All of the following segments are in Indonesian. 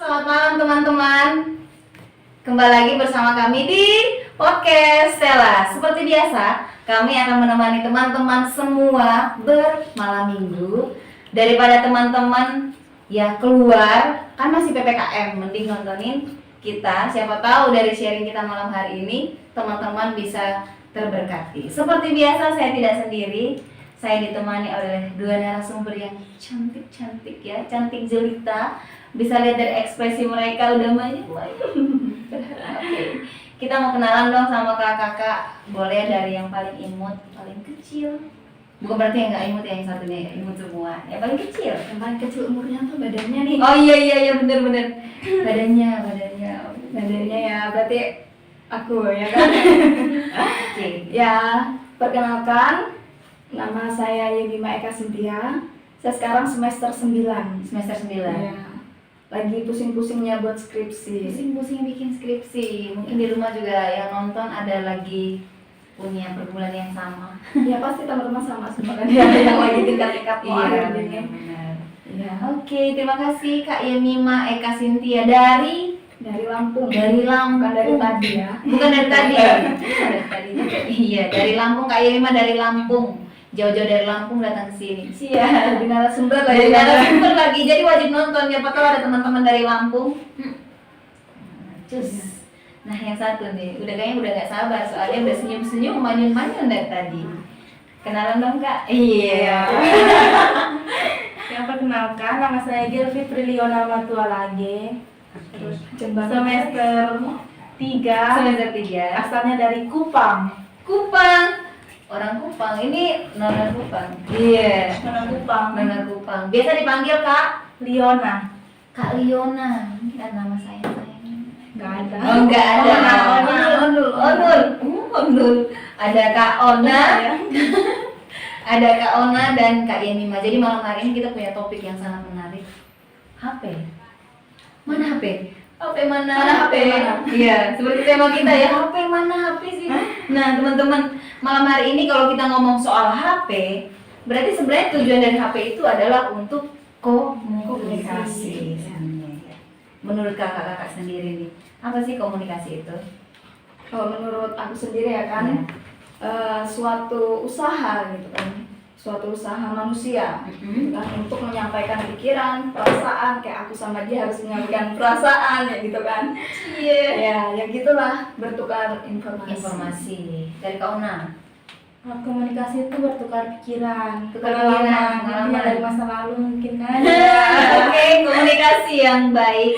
selamat malam teman-teman. Kembali lagi bersama kami di podcast Stella. Seperti biasa, kami akan menemani teman-teman semua bermalam minggu. Daripada teman-teman ya keluar, kan masih PPKM, mending nontonin kita. Siapa tahu dari sharing kita malam hari ini, teman-teman bisa terberkati. Seperti biasa, saya tidak sendiri. Saya ditemani oleh dua narasumber yang cantik-cantik ya, cantik jelita. Bisa lihat dari ekspresi mereka udah banyak. Oke. Kita mau kenalan dong sama kakak-kakak. Boleh dari yang paling imut, paling kecil. Bukan berarti yang nggak imut ya, yang satunya ya, imut semua. Yang paling kecil. Yang paling kecil umurnya tuh badannya nih. Oh iya bener. Badannya. Badannya ya, berarti aku ya kan. Oke. Ya, perkenalkan, nama saya Yemima Eka Cynthia. Saya sekarang semester 9. Semester 9. Ya, lagi pusing-pusingnya buat skripsi. Pusing-pusing bikin skripsi. Mungkin di rumah juga yang nonton ada lagi punya pergumulan yang sama. Ya pasti teman-teman sama semua kan ya, yang lagi tingkat-tingkat mau akhir ini. benar. Ya, Oke, terima kasih Kak Yemima Eka Cynthia dari Lampung. Lampung. Bukan dari tadi ya. Bukan dari tadi. Dari tadi. Iya, dari Lampung. Kak Yemima dari Lampung. Jauh-jauh dari Lampung datang ke sini. Iya, di narasumber lah Dari ya. narasumber lagi. Jadi wajib nonton. Siapa tahu ada teman-teman dari Lampung. Cus. Nah, yang satu nih, kayaknya udah gak sabar soalnya udah senyum-senyum, manyun-manyun dari tadi. Kenalan dong Kak. Iya. Yang perkenalkan, nama saya Gelvi Priliona Matualage. Terus semester 3. Semester 3. Asalnya dari Kupang. Kupang. Orang Kupang. Ini Nona Kupang. Iya. Mana Kupang? Nona Kupang. Biasa dipanggil Kak Liona. Kak Liona. Mungkin ada nama saya. Gak ada. Oh, enggak ada. Onul. Ada Kak Ona. Ada Kak Ona dan Kak Yemima. Jadi malam hari ini kita punya topik yang sangat menarik. HP. Mana HP? HP mana? HP? Iya, seperti tema kita ya. HP mana HP sih? Nah, teman-teman, malam hari ini kalau kita ngomong soal HP, berarti sebenarnya tujuan dari HP itu adalah untuk komunikasi. Menurut kakak-kakak sendiri nih, apa sih komunikasi itu? Kalau menurut aku sendiri ya kan, suatu usaha gitu kan, suatu usaha manusia kan, untuk menyampaikan pikiran, perasaan, kayak aku sama dia harus menyampaikan perasaan ya gitu kan. Iya. Ya, ya gitulah, bertukar informasi. Dari Kak Ona. Komunikasi itu bertukar pikiran, Tukar pikiran, pengalaman dari masa lalu mungkin kan. Oke, komunikasi yang baik.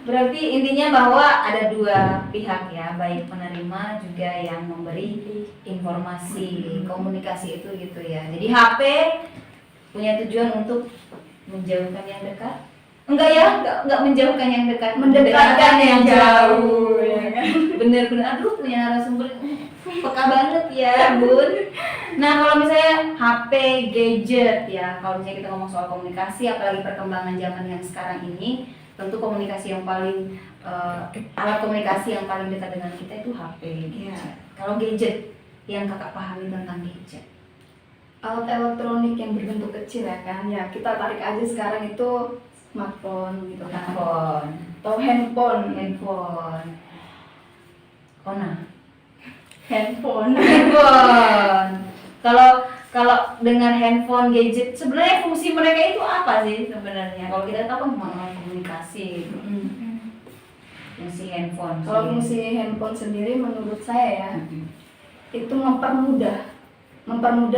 Berarti intinya bahwa ada dua pihak ya, baik penerima juga yang memberi informasi. Komunikasi itu gitu ya. Jadi HP punya tujuan untuk menjauhkan yang dekat. Enggak ya, enggak menjauhkan yang dekat, Mendekatkan yang jauh ya kan. Bener-bener, aduh punya narasumber peka banget ya Bun. Nah kalau misalnya HP, gadget ya, kalau misalnya kita ngomong soal komunikasi, apalagi perkembangan zaman yang sekarang ini, tentu komunikasi yang paling alat komunikasi yang paling dekat dengan kita itu HP. Ya. Kalau gadget, yang kakak pahami tentang gadget? Alat elektronik yang berbentuk kecil ya kan, ya kita tarik aja sekarang itu smartphone gitu kan, Handphone. atau handphone. Ona. Handphone. Kalau dengan handphone, gadget, sebenarnya fungsi mereka itu apa sih sebenarnya? Kalau kita tahu kan cuma komunikasi. Fungsi handphone. Kalau fungsi handphone sendiri menurut saya ya, itu mempermudah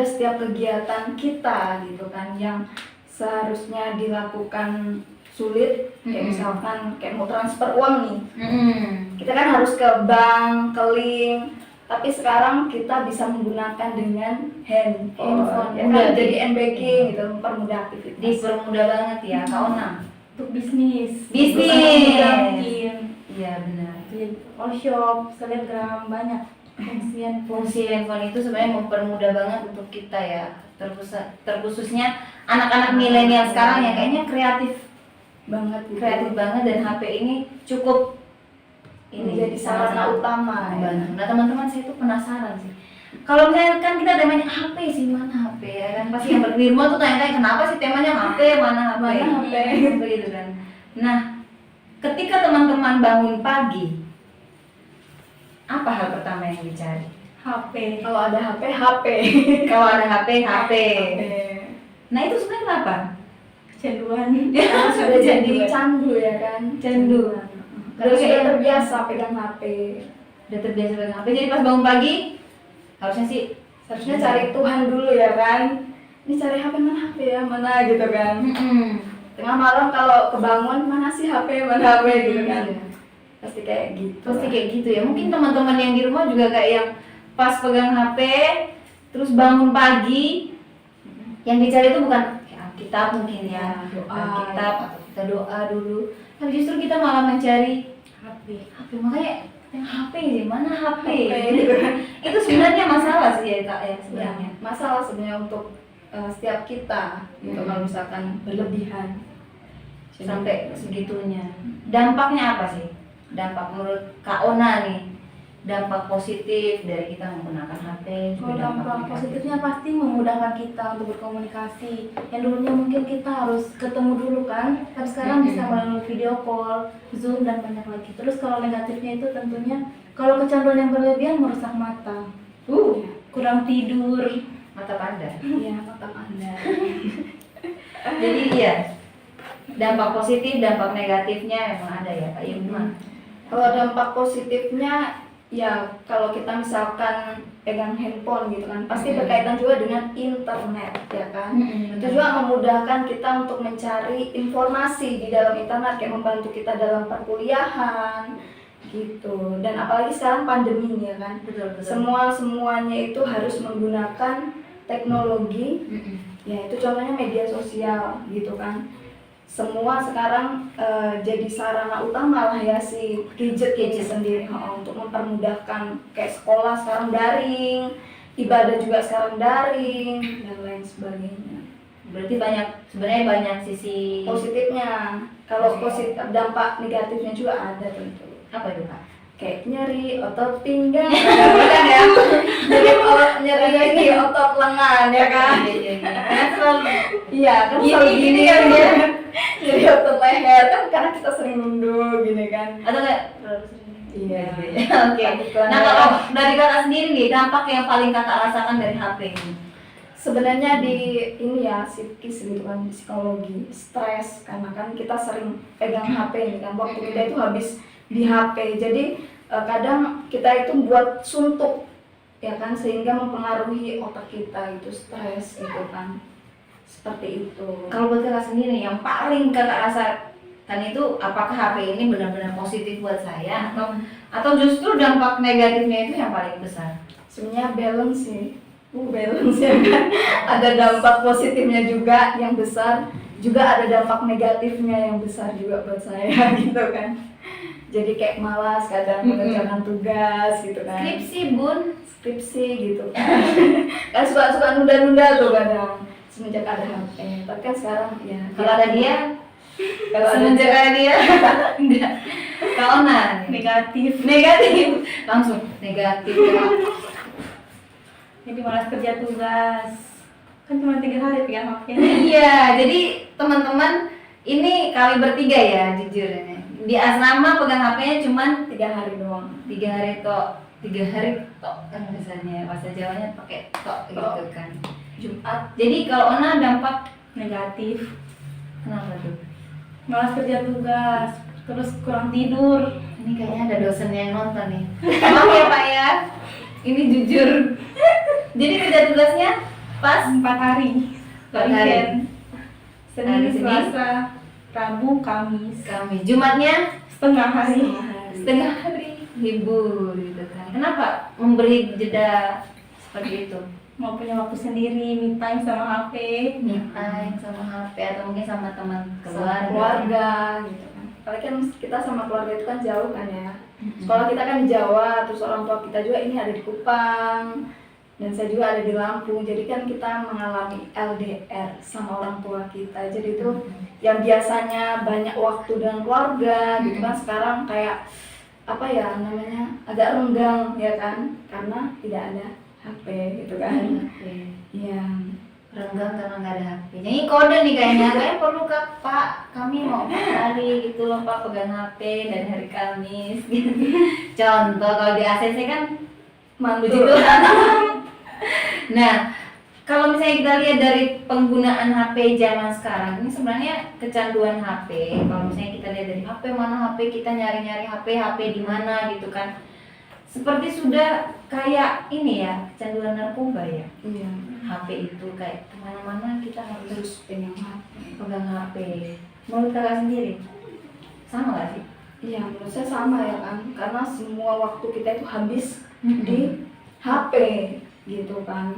setiap kegiatan kita gitu kan, yang seharusnya dilakukan sulit, kayak misalkan kayak mau transfer uang nih, kita kan harus ke bank, ke link, tapi sekarang kita bisa menggunakan dengan handphone ya kan, jadi m-banking gitu, mempermudah aktivitas. Dipermudah banget ya, Kak Ona. Untuk bisnis. Bisnis. Mungkin. Iya benar. All shop, selebgram, banyak fungsi handphone. Fungsi handphone itu sebenarnya mempermudah banget untuk kita ya, terkhususnya anak-anak milenial sekarang yang kayaknya kreatif Gitu. banget, dan HP ini cukup ini Jadi sarana utama ya. Nah teman-teman, saya tuh penasaran sih, kalau misalnya kan kita temanya HP sih, mana HP ya kan, pasti yang di rumah tuh tanya-tanya kenapa sih temanya HP, mana HP Mana HP? gitu kan. Nah ketika teman-teman bangun pagi, apa hal pertama yang dicari? HP. Kalau ada HP. Kalau ada HP, HP. HP. Nah itu sebenarnya kenapa? Kecanduan. Karena sudah jadi candu ya kan. Candu. Karena sudah terbiasa pegang HP. Udah terbiasa dengan HP, jadi pas bangun pagi harusnya sih Seharusnya cari Tuhan dulu ya kan. Ini cari HP mana HP ya mana gitu kan. Tengah malam kalau kebangun mana sih HP mana HP gitu kan. Pasti kayak gitu. Pasti kayak gitu ya. Mungkin teman-teman yang di rumah juga kayak yang pas pegang HP, terus bangun pagi, yang dicari itu bukan kayak Alkitab mungkin ya, Doa. Alkitab atau kita doa dulu. Tapi justru kita malah mencari HP. HP, makanya yang HP sih, mana HP? gitu kan. Itu sebenarnya masalah sih ya Kak ya Ya, sebenarnya. masalah sebenarnya untuk setiap kita gitu kalau misalkan berlebihan Sampai segitunya. Dampaknya apa sih? Dampak menurut Kak Ona nih, dampak positif dari kita menggunakan HP. Kalau juga dampak negatif. positifnya pasti memudahkan kita untuk berkomunikasi. Yang dulunya mungkin kita harus ketemu dulu kan, tapi sekarang bisa melalui video call, Zoom dan banyak lagi. Terus kalau negatifnya itu tentunya kalau kecanduan yang berlebihan merusak mata, kurang tidur. Mata panda. Iya, mata Anda. Jadi iya, dampak positif, dampak negatifnya memang ada ya Kak Yuma. Kalau dampak positifnya ya kalau kita misalkan pegang handphone gitu kan pasti berkaitan juga dengan internet ya kan. Itu juga memudahkan kita untuk mencari informasi di dalam internet kayak membantu kita dalam perkuliahan gitu. Dan apalagi sekarang pandemi ini ya kan. Betul. Semuanya itu harus menggunakan teknologi. Ya itu contohnya media sosial gitu kan. Semua sekarang jadi sarana utama lah ya si gadget sendiri untuk mempermudahkan kayak sekolah sekarang daring, ibadah juga sekarang daring dan lain sebagainya. Berarti sebenarnya banyak sisi Positifnya, kalau positif dampak negatifnya juga ada tentu. apa itu Kak? Kayak nyeri otot pinggang, bukan ya? nyeri ini otot lengan ya kan? Karena selalu Iya kan Gini, selalu gini gini kan kan ya. jadi otot leher kan karena kita sering nunduk gini kan. atau enggak? Iya. Oke. Nah kalau dari Kakak sendiri nih, dampak yang paling Kakak rasakan dari HP ini? Sebenarnya di ini ya psikis gitu kan, psikologi, stres karena kan kita sering pegang HP ini kan, waktu kita itu habis di HP. Jadi kadang kita itu buat suntuk ya kan sehingga mempengaruhi otak kita itu stres gitu kan. Seperti itu. Kalau buat Kakak sendiri yang paling Kakak rasakan itu apakah HP ini benar-benar positif buat saya atau justru dampak negatifnya itu yang paling besar? Sebenarnya balance sih. Balance ya kan. Ada dampak positifnya juga yang besar, juga ada dampak negatifnya yang besar juga buat saya gitu kan. Jadi kayak malas kadang mengerjakan tugas gitu kan. Skripsi gitu kan. Kan suka nunda-nunda tuh kadang semenjak ada HP. Tapi kan sekarang ya Kalau ada dia, kalau ada semenjak ada dia, enggak. Kalau Negatif. negatif, langsung negatif. Jadi malas kerja tugas. Kan cuma 3 hari pegang HP. Iya, jadi teman-teman ini kami bertiga ya jujur ini. Di asrama pegang HP-nya cuman 3 hari doang. 3 hari tok kan biasanya bahasa Jawanya pakai tok gitu kan. Jumat. Jadi kalau Ona dampak Negatif. kenapa tuh? Malas kerja tugas. Terus kurang tidur. Ini kayaknya ada dosen yang nonton nih. Maaf ya Pak ya. Ini jujur. Jadi kerja tugasnya pas 4 hari. 4 hari. Weekend. Senin, Hari Senin. Selasa, Rabu, Kamis. Kami Jumatnya Setengah hari. setengah hari libur gitu kan. Kenapa memberi jeda seperti itu? Mau punya waktu sendiri, me time sama HP. Me time sama HP atau mungkin sama teman Sama keluarga. keluarga gitu kan. Apalagi kan kita sama keluarga itu kan jauh kan ya. Sekolah kita kan di Jawa, terus orang tua kita juga ini ada di Kupang dan saya juga ada di Lampung. Jadi kan kita mengalami LDR sama orang tua kita. Jadi itu yang biasanya banyak waktu dengan keluarga gitu kan sekarang kayak apa ya namanya agak renggang ya kan karena tidak ada HP gitu kan. Iya. renggang karena nggak ada HP. Jadi kode nih kayaknya perlu Pak, kami mau hari gitu loh Pak pegang HP dari hari Kamis. Gitu. Contoh kalau di ACC kan Mantul. begitu. Nah, kalau misalnya kita lihat dari penggunaan HP zaman sekarang ini sebenarnya kecanduan HP. Kalau misalnya kita lihat dari HP mana HP kita nyari-nyari HP di mana gitu kan. Seperti sudah kayak ini ya, kecanduan narkoba ya. Iya. HP itu kayak kemana-mana kita harus Terus pegang HP. pegang HP. Menurut kakak sendiri, sama gak sih? Iya, menurut saya sama ya kan, karena semua waktu kita itu habis di HP gitu kan.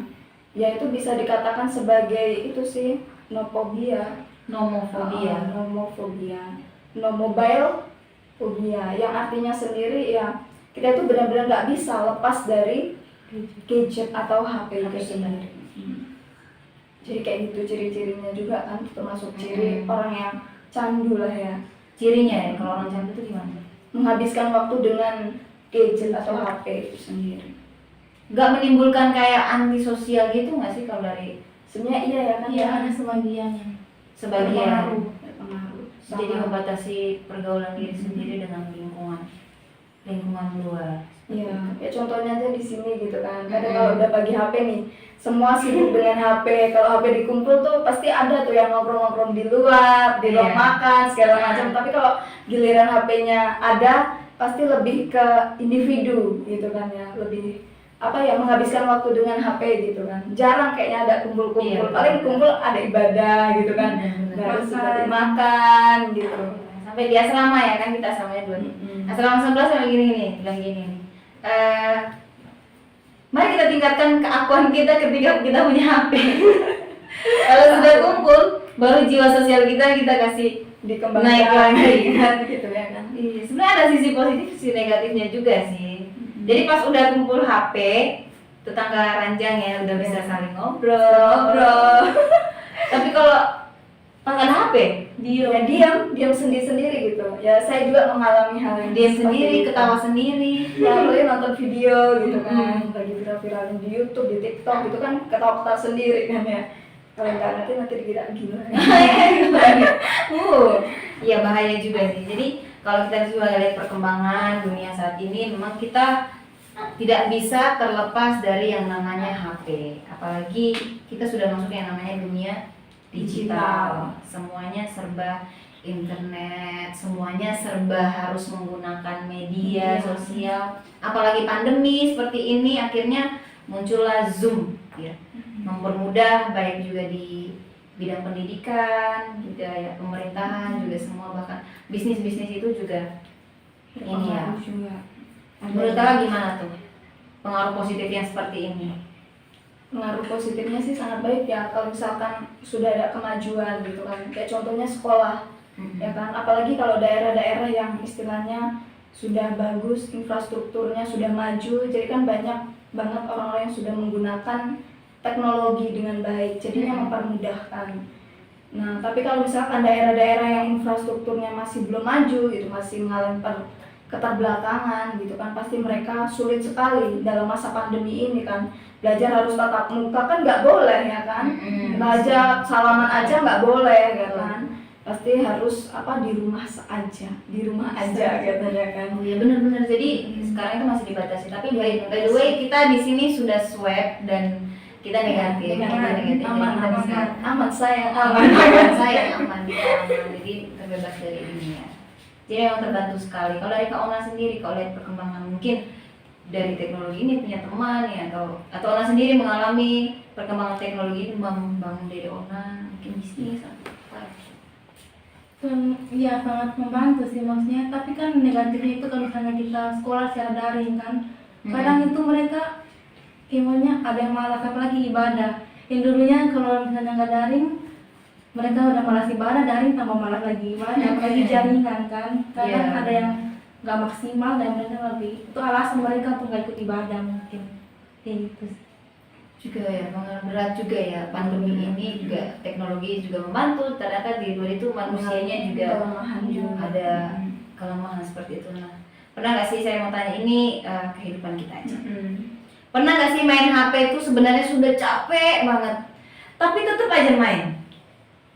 Ya itu bisa dikatakan sebagai itu sih nomofobia, Nomofobia. nomofobia, no mobile phobia, yang artinya sendiri ya kita itu benar-benar nggak bisa lepas dari gadget atau HP itu sendiri. Jadi kayak gitu ciri-cirinya juga kan, termasuk ciri orang yang candu lah ya, Cirinya ya, kalau orang candu itu gimana? menghabiskan waktu dengan gadget atau HP itu sendiri. Gak menimbulkan kayak antisosial gitu gak sih kalau dari Sebenarnya iya ya kan, Iya, ya, ada sebagian yang sebagian? berpengaruh. Jadi Sama- membatasi pergaulan diri sendiri dengan lingkungan luar. Iya, ya contohnya aja di sini gitu kan. Kadang Mm-mm. kalau udah bagi HP nih, semua sibuk dengan HP. Kalau HP dikumpul tuh pasti ada tuh yang ngobrol-ngobrol di luar, di ruang Iya. makan segala macam. Tapi kalau giliran HP-nya ada, pasti lebih ke individu gitu kan ya, lebih apa ya, menghabiskan waktu dengan HP gitu kan. Jarang kayaknya ada kumpul-kumpul. Iya. Paling kumpul ada ibadah gitu kan. Benar-benar. Nggak harus Makan. seperti makan gitu. Sampai di asrama ya kan, kita asramanya dua. Asrama 11 sama gini nih, bilang gini nih. Mari kita tingkatkan keakuan kita ketika kita punya HP. Kalau sudah kumpul, baru jiwa sosial kita kasih Dikembangkan naik lagi. gitu ya kan. Iya, sebenarnya ada sisi positif, sisi negatifnya juga sih. Jadi pas udah kumpul HP, tetangga ranjang ya udah bisa saling ngobrol. Tapi kalau pas nggak ada HP, Ya diam sendiri-sendiri gitu. Ya saya juga mengalami hal yang diam seperti sendiri, itu. ketawa sendiri. Ya apalagi nonton video gitu kan, lagi viral-viralin di YouTube, di TikTok gitu kan, ketawa-ketawa sendiri kan ya. Kalau nggak nanti dikira gila. Iya bahaya juga sih. Jadi kalau kita juga lihat perkembangan dunia saat ini, memang kita tidak bisa terlepas dari yang namanya HP. Apalagi kita sudah masuk yang namanya dunia digital. Semuanya serba internet, semuanya serba harus menggunakan media Iya. sosial. Apalagi pandemi seperti ini, akhirnya muncullah Zoom, ya. Mempermudah baik juga di bidang pendidikan, juga ya pemerintahan, juga semua, bahkan bisnis-bisnis itu juga ini ya. Berpengaruh juga. Menurut kakak gimana tuh pengaruh positif yang seperti ini? Pengaruh positifnya sih sangat baik ya, kalau misalkan sudah ada kemajuan gitu kan, kayak contohnya sekolah ya kan, apalagi kalau daerah-daerah yang istilahnya sudah bagus, infrastrukturnya sudah maju, jadi kan banyak banget orang-orang yang sudah menggunakan teknologi dengan baik, jadinya mempermudahkan. Nah, tapi kalau misalkan daerah-daerah yang infrastrukturnya masih belum maju gitu, masih mengalami keterbelakangan gitu kan, pasti mereka sulit sekali dalam masa pandemi ini kan. Belajar harus tatap muka kan nggak boleh ya kan, belajar salaman aja nggak boleh ya kan, pasti harus di rumah aja katanya kan. Oh iya benar-benar. Jadi sekarang itu masih dibatasi. Tapi by the way kita di sini sudah swab dan kita negatif. Aman sayang Aman kita aman. Jadi terbebas dari ini ya. Jadi memang terbantu sekali. Kalau dari Kak Ona sendiri, kalau lihat perkembangan mungkin dari teknologi ini punya teman ya, atau Ona sendiri mengalami perkembangan teknologi ini membangun dari Ona mungkin bisnis atau apa? Iya sangat membantu sih maksudnya, tapi kan negatifnya itu kalau misalnya kita sekolah secara daring kan, kadang itu mereka gimana, ada yang malas apalagi ibadah. Yang dulunya kalau misalnya nggak daring, mereka udah malas ibadah, daring tambah malas lagi ibadah, apalagi jaringan kan. Kadang Iya. ada yang nggak maksimal dan mereka lebih, itu alasan mereka untuk nggak ikut ibadah mungkin. Kayak gitu sih. Juga ya, pengaruh berat juga ya pandemi ini, juga teknologi juga membantu. Ternyata di luar itu manusianya juga Kelemahan juga. ada kelemahan seperti itu. Nah, pernah nggak sih saya mau tanya ini kehidupan kita aja? Pernah nggak sih main HP itu sebenarnya sudah capek banget, tapi tetap aja main.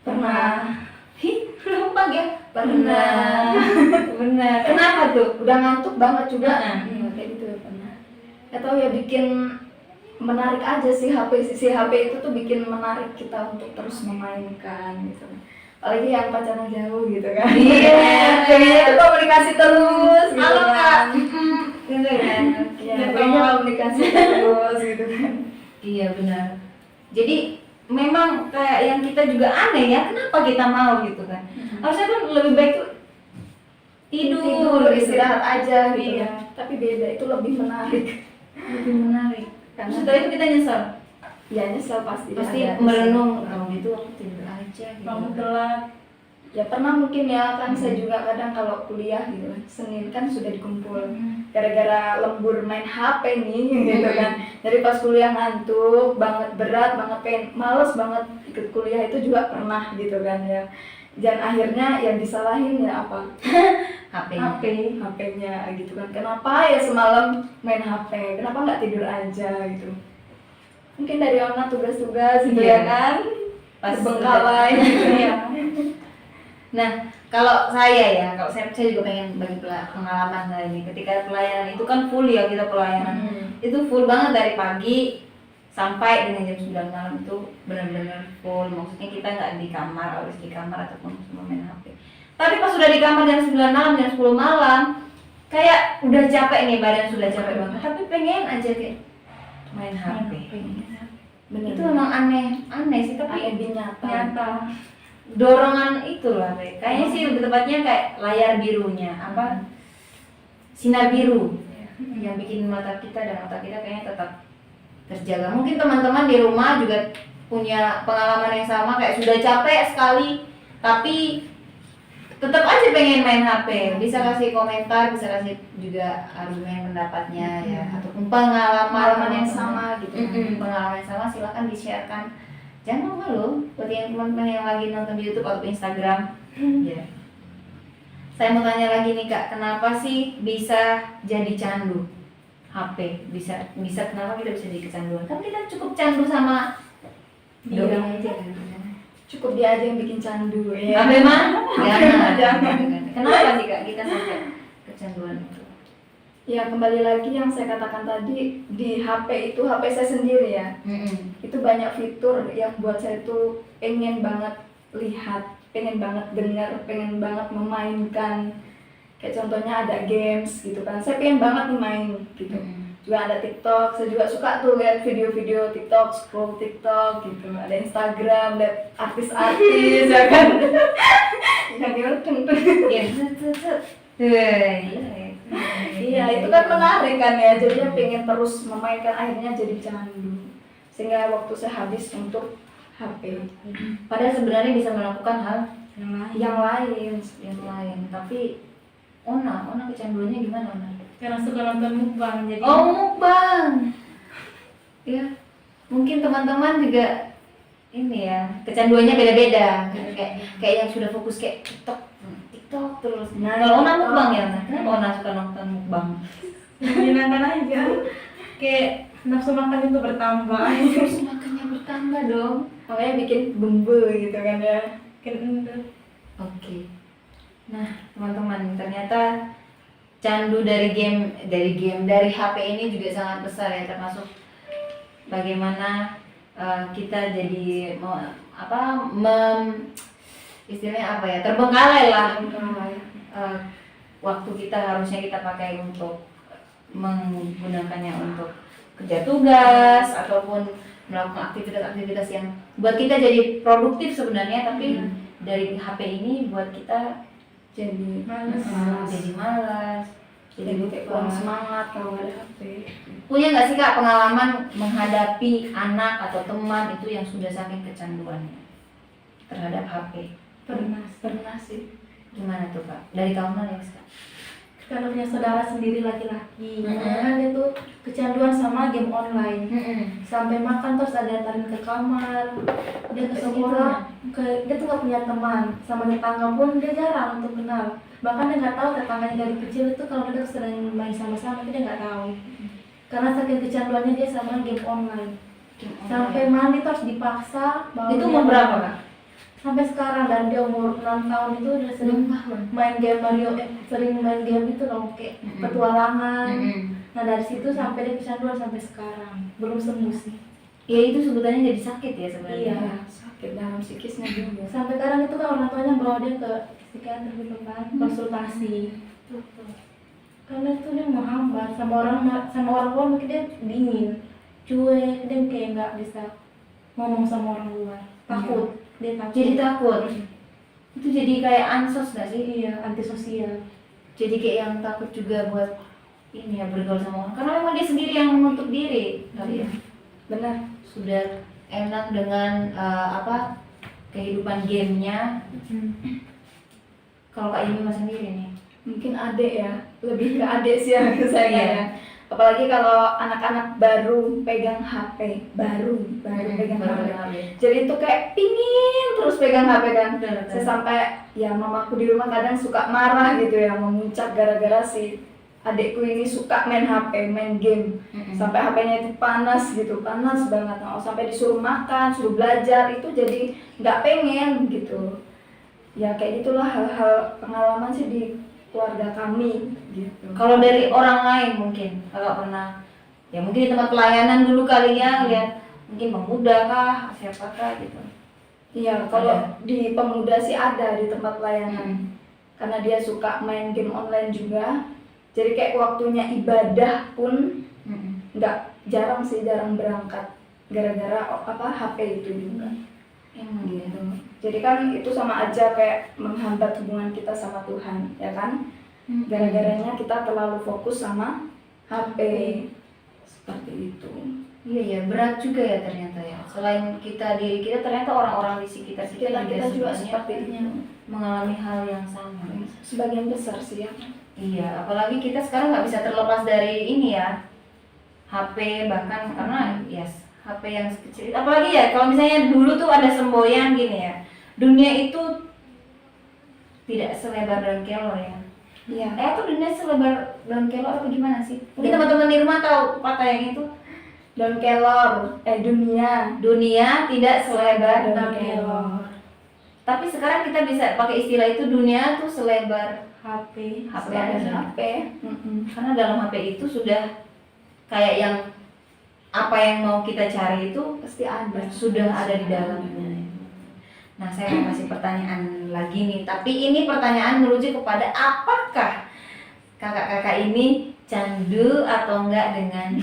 Pernah. Lupa ya? Pernah. Benar. Kenapa tuh? Udah ngantuk banget juga. Heeh. Iya, kayak gitu ya pernah. Atau ya bikin menarik aja sih sisi HP itu tuh bikin menarik kita untuk terus memainkan gitu. Apalagi yang pacaran jauh gitu kan. Iya. Kayaknya tuh komunikasi terus gitu Halo Kak. kan. Gitu kan. Iya, kayaknya komunikasi terus gitu kan. Iya benar. Jadi memang kayak yang kita juga aneh ya, kenapa kita mau gitu kan? Harusnya kan lebih baik tuh tidur, istirahat aja gitu Iya. kan. Tapi beda, itu lebih menarik. lebih menarik. Karena Setelah itu kita nyesel, ya nyesel pasti pasti ada. merenung, kalau gitu aku tidur aja gitu. Bangun telat. Ya pernah mungkin ya kan saya juga kadang kalau kuliah gitu Senin kan sudah dikumpul gara-gara lembur main HP nih gitu kan. Jadi pas kuliah ngantuk banget, berat banget, pengen males banget ikut kuliah itu juga pernah gitu kan ya. Dan akhirnya yang disalahin ya apa? HP. HP-nya gitu kan. Kenapa ya semalam main HP? Kenapa nggak tidur aja gitu? Mungkin dari Ona tugas-tugas gitu Iya. ya kan? Pas Terbengkalai gitu ya. Nah, kalau saya juga pengen bagi pengalaman saya ini. Ketika pelayanan itu kan full ya, kita pelayanan itu full banget dari pagi sampai dengan jam 9 malam itu benar-benar full. Maksudnya kita nggak di kamar, harus di kamar ataupun cuma main HP. Tapi pas sudah di kamar jam 9 malam, jam 10 malam, kayak udah capek nih, badan sudah capek banget. Tapi pengen aja kayak main HP. Bener. Itu memang aneh sih, tapi lebih nyata. dorongan itulah kayaknya sih lebih tepatnya kayak layar birunya apa sinar biru yang bikin mata kita kayaknya tetap terjaga. Mungkin teman-teman di rumah juga punya pengalaman yang sama, kayak sudah capek sekali tapi tetap aja pengen main HP. Bisa kasih komentar, bisa kasih juga argumen pendapatnya ya, ataupun pengalaman yang sama gitu. pengalaman yang sama silahkan di-sharekan. Jangan malu buat yang teman-teman yang lagi nonton di YouTube atau Instagram. Ya. Saya mau tanya lagi nih Kak, kenapa sih bisa jadi candu HP? Bisa kenapa kita bisa jadi kecanduan? Kan kita cukup candu sama Dia doi aja kan. Cukup dia aja yang bikin candu ya. Apa emang? Jangan. Jangan. Kenapa sih Kak kita sampai kecanduan itu? Ya kembali lagi yang saya katakan tadi, di HP itu HP saya sendiri ya. Itu banyak fitur yang buat saya tuh pengen banget lihat, pengen banget dengar, pengen banget memainkan. Kayak contohnya ada games gitu kan, saya pengen banget nih main gitu. Juga ada TikTok, saya juga suka tuh lihat video-video TikTok, scroll TikTok gitu. Ada Instagram, lihat artis-artis ya kan. Yang tuh. Iya, itu kan menarik kan ya. Jadinya pengen terus memainkan, akhirnya jadi candu. Sehingga waktu saya habis untuk HP. Padahal sebenarnya bisa melakukan hal Yang lain. yang lain, tapi Ona kecanduannya gimana Ona? Karena suka nonton mukbang jadi Oh mukbang. Ya, mungkin teman-teman juga ini ya kecanduannya beda-beda. Kayak yang sudah fokus kayak TikTok terus. Nah, Kalau Ona mukbang ya, kenapa Ona suka nonton mukbang? menyenangkan aja. Kayak nafsu makan itu bertambah. Terus makannya bertambah dong. Makanya bikin bumbu gitu kan ya. Oke. Nah, teman-teman, ternyata candu dari HP ini juga sangat besar ya, termasuk bagaimana kita jadi istilahnya apa ya, terbengkalai lah. Waktu kita harusnya kita pakai untuk menggunakannya untuk kerja tugas ataupun melakukan aktivitas-aktivitas yang buat kita jadi produktif sebenarnya, tapi dari HP ini buat kita Jadi malas, jadi kayak lupa. kurang semangat kalau nggak ada HP. Punya nggak sih Kak pengalaman menghadapi anak atau teman itu yang sudah saking kecanduannya terhadap HP? Pernah sih. Gimana tuh Kak? Dari kamu ya Kak? Kalau punya saudara sendiri laki-laki, kan dia tuh kecanduan sama game online. Sampai makan terus ada tarik ke kamar, dia ke sekolah, dia tuh gak punya teman, sama tetangga pun dia jarang untuk kenal. Bahkan dia nggak tahu tetangganya dari kecil itu kalau dia sedang main sama-sama, dia nggak tahu. Karena saking kecanduannya dia sama game online. Sampai mandi tuh harus dipaksa. baru Itu dia umur berapa mau. Kak? Sampai sekarang, dan dia umur 6 tahun itu udah sering 6 tahun. main game Mario, sering main game itu loh, kayak petualangan. Nah dari situ sampai dia kecanduan sampai sekarang, belum sembuh sih. Ya itu sebutannya jadi sakit ya sebenarnya. Iya. Sakit dalam psikisnya juga. Sampai sekarang itu kan orang tuanya bawa dia ke psikiater gitu kan, konsultasi. Karena itu dia menghambat sama orang luar, mungkin dia dingin, cuek, dia kayak nggak bisa ngomong sama orang luar, takut, dia takut. Jadi takut. Itu jadi kayak ansos gak sih? Iya, antisosial. Jadi kayak yang takut juga buat ini ya bergaul sama orang. Karena memang dia sendiri yang menutup diri. Kali ya. Benar. Sudah enak dengan kehidupan gamenya. Kalau Kak Yumi sendiri nih. Mungkin adik ya, lebih ke adik sih yang ke saya. Iya. Ya. Apalagi kalau anak-anak baru pegang HP, baru pegang HP. Jadi itu kayak pingin terus pegang HP kan. Betul. Saya sampai ya mamaku di rumah kadang suka marah gitu ya, memuncak gara-gara si adikku ini suka main HP, main game. Sampai HP-nya itu panas gitu, panas banget. Nah, sampai disuruh makan, suruh belajar, itu jadi nggak pengen gitu. Ya kayak gitulah hal-hal pengalaman sih di keluarga kami gitu. Kalau dari orang lain mungkin Kakak pernah ya mungkin di tempat pelayanan dulu kali ya lihat mungkin pemuda kah siapakah gitu. Iya, kalau di pemuda sih ada di tempat pelayanan. Karena dia suka main game online juga. Jadi kayak waktunya ibadah pun jarang berangkat gara-gara HP itu juga. Emang gitu. Jadi kan itu sama aja kayak menghambat hubungan kita sama Tuhan, ya kan? Gara-garanya kita terlalu fokus sama HP. Seperti itu. Iya ya, berat juga ya ternyata ya. Selain diri kita ternyata orang-orang di sekitar kita Juga sebenarnya seperti itu. mengalami hal yang sama. Sebagian besar sih ya. Iya, apalagi kita sekarang nggak bisa terlepas dari ini ya, HP bahkan karena HP yang kecil. Apalagi ya kalau misalnya dulu tuh ada semboyan gini ya, dunia itu tidak selebar daun kelor ya. Iya. Tuh dunia selebar daun kelor apa gimana sih? Mungkin teman-teman di rumah tahu patah yang itu. Daun kelor, Dunia tidak selebar daun daun kelor. kelor. Tapi sekarang kita bisa pakai istilah itu dunia tuh selebar HP. aja. HP. Karena dalam HP itu sudah kayak yang apa yang mau kita cari itu Pasti ada. sudah ada di dalamnya. Nah, saya mau kasih pertanyaan lagi nih, tapi ini pertanyaan merujuk kepada apakah kakak-kakak ini candu atau enggak dengan